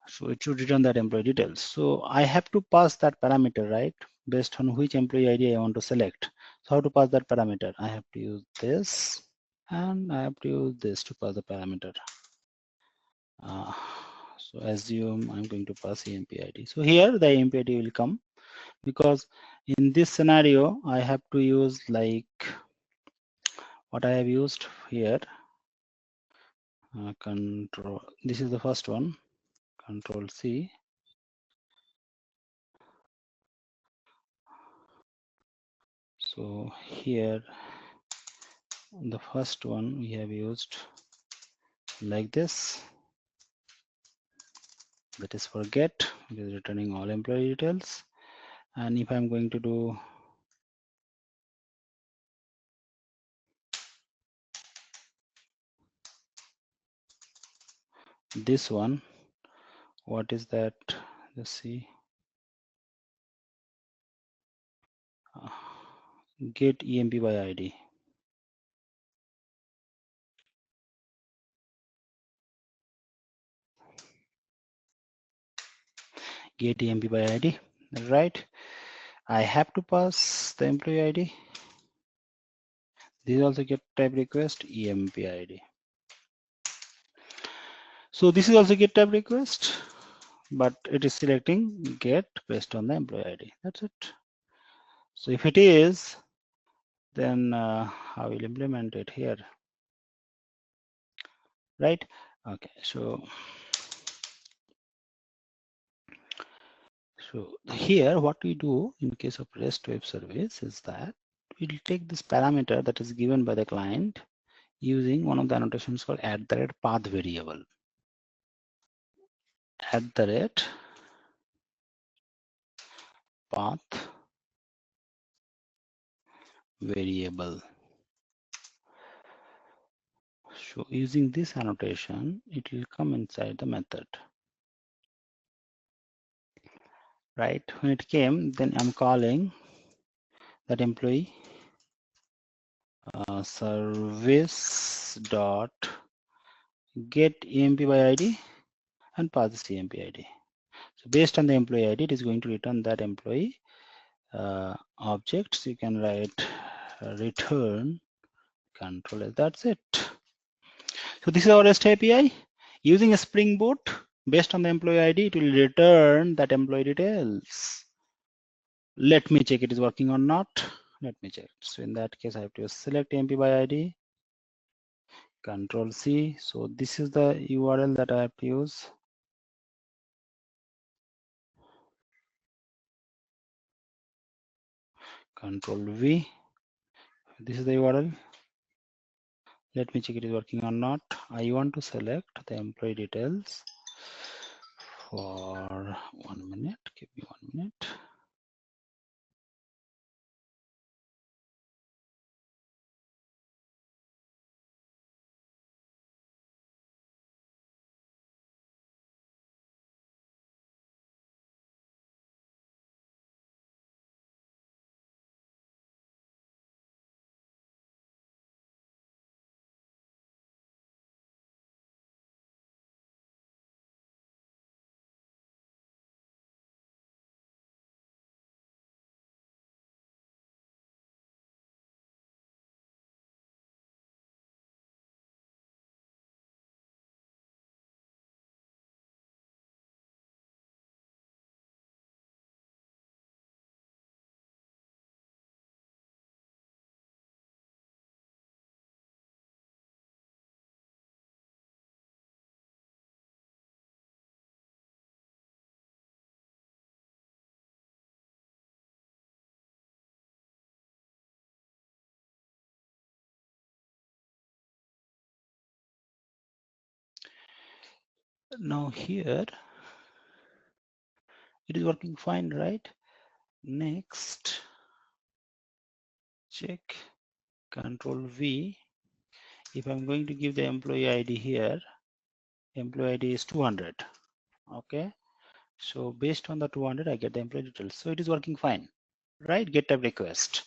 So it should return that employee details. So I have to pass that parameter, right? Based on which employee ID I want to select. So how to pass that parameter? I have to use this, and I have to use this to pass the parameter. So assume I'm going to pass EMP ID. So here the EMP ID will come, because in this scenario I have to use like what I have used here. Control. This is the first one. Control C. So here the first one we have used like this. That is for get, it is returning all employee details. And if I'm going to do this one, what is that? Let's see. Get EMP by ID. Get EMP by ID, right? I have to pass the employee ID. This is also get type request EMP ID. So this is also get type request, but it is selecting get based on the employee ID. That's it. So if it is, then I will implement it here, right? Okay, so here what we do in case of REST web service is that we'll take this parameter that is given by the client using one of the annotations called @path variable. @path variable. So using this annotation, it will come inside the method. Right, when it came, then I'm calling that employee service dot get EMP by ID and pass this EMP ID. So based on the employee ID, it is going to return that employee object. So you can write return control as, that's it. So this is our REST API using a Spring Boot. Based on the employee ID, it will return that employee details. Let me check it is working or not. Let me check. So in that case, I have to select EMP by ID, Control C. So this is the URL that I have to use. Control V. This is the URL. Let me check it is working or not. I want to select the employee details for 1 minute. Give me 1 minute. Now here it is working fine, right? Next, check Control V. If I'm going to give the employee ID here, employee ID is 200. Okay, so based on the 200, I get the employee details. So it is working fine, right? Get type request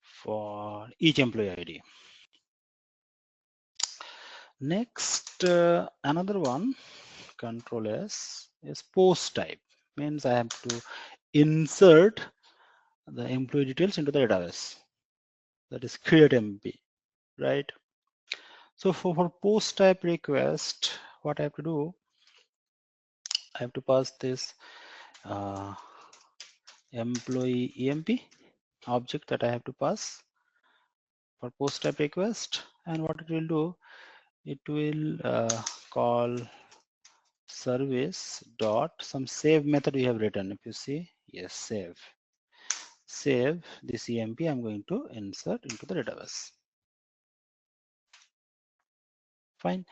for each employee ID. Next, another one, Control S, is post type. Means I have to insert the employee details into the database. That is create MP, right? So for post type request, what I have to do, I have to pass this employee EMP object that I have to pass for post type request, and what it will do, it will call service dot some save method we have written. If you see, yes, save this EMP. I'm going to insert into the database. Fine.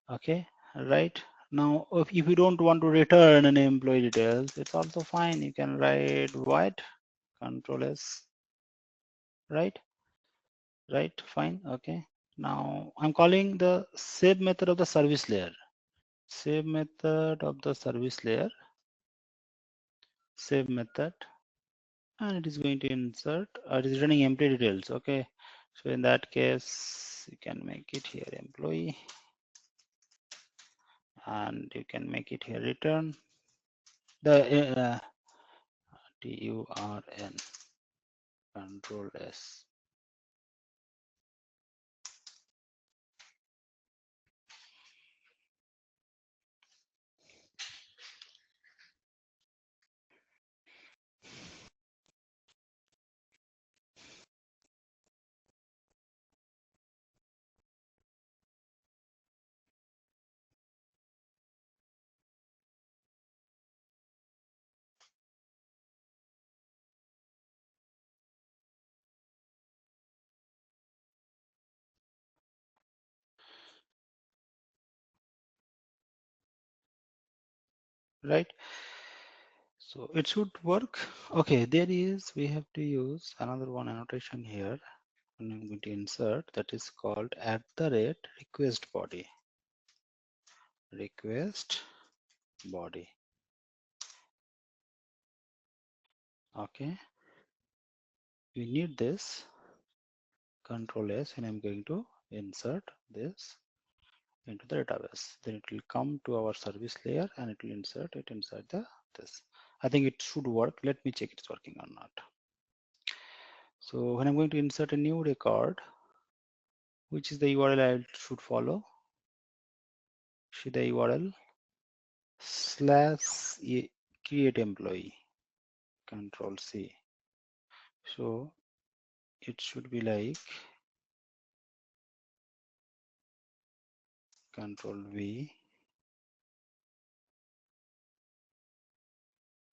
Okay, right. Now if you don't want to return an employee details, it's also fine. You can write void Control S, right, fine. Okay, now I'm calling the save method of the service layer. Save method of the service layer, save method, and it is going to insert, it is running employee details. Okay, so in that case you can make it here employee, and you can make it here return the TURN Control S. Right, so it should work. Okay, we have to use another one annotation here, and I'm going to insert, that is called @request body. Request body. Okay, we need this Control S, and I'm going to insert this into the database. Then it will come to our service layer and it will insert it inside this. I think it should work. Let me check it's working or not. So when I'm going to insert a new record, which is the URL I should follow? See the URL / create employee, Control C. So it should be like Control V,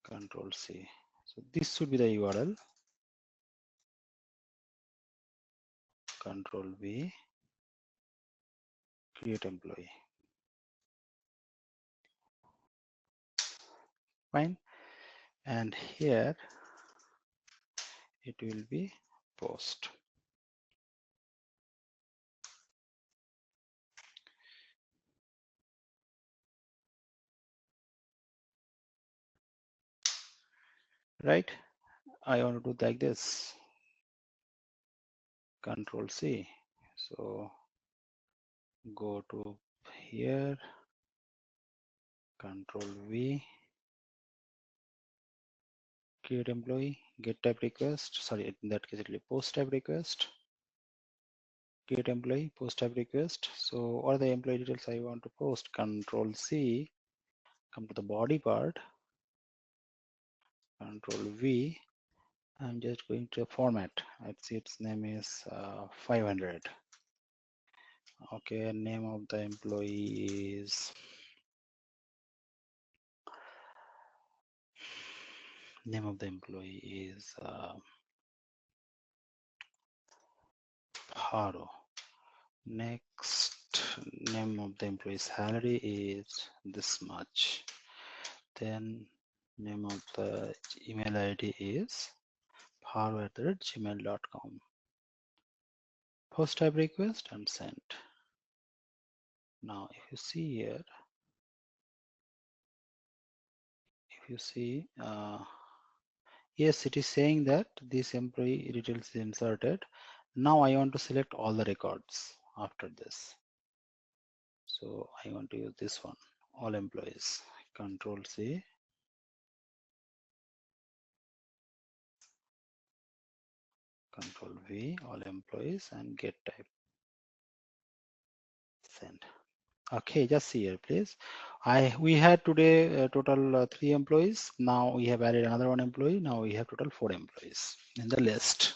Control C. So this should be the URL, Control V, create employee. Fine. And here it will be post. Right? I want to do like this. Control C. So go to here, Control V, create employee, get type request. Sorry, in that case it will be post type request. Create employee, post type request. So what are the employee details I want to post? Control C, come to the body part, Control V. I'm just going to format. Let's see, its name is 500. Okay, name of the employee is Haro. Next, name of the employee salary is this much. Then name of the email ID is power@gmail.com. Post type request and send. Now, if you see here, yes, it is saying that this employee details is inserted. Now I want to select all the records after this. So I want to use this one, all employees. Control C. Control V, all employees, and get type. Send. Okay, just see here, please. We had today total 3 employees. Now we have added another 1 employee. Now we have total 4 employees in the list.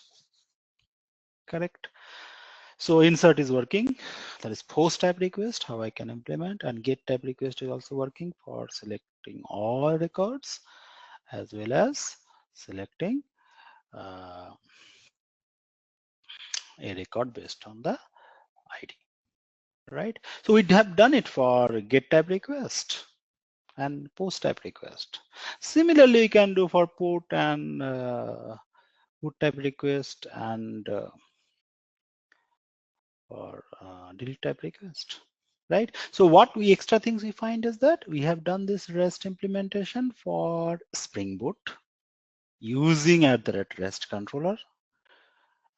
Correct. So insert is working. That is post type request, how I can implement, and get type request is also working for selecting all records as well as selecting a record based on the ID. Right. So we have done it for get type request and post type request. Similarly, you can do for put and put type request and for delete type request. Right. So what we extra things we find is that we have done this REST implementation for Spring Boot using @REST controller.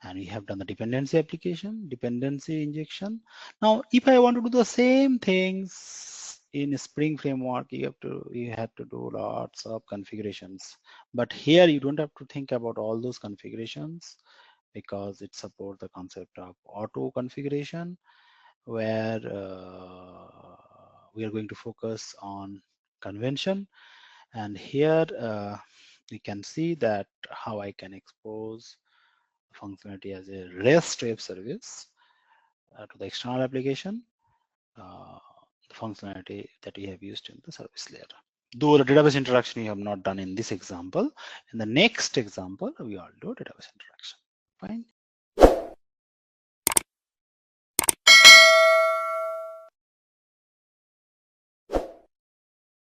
And we have done the dependency application, dependency injection. Now, if I want to do the same things in Spring framework, you have to do lots of configurations. But here you don't have to think about all those configurations because it supports the concept of auto configuration, where we are going to focus on convention. And here we can see that how I can expose functionality as a REST web service to the external application, the functionality that we have used in the service layer. Though the database interaction we have not done in this example, in the next example we will do database interaction. Fine.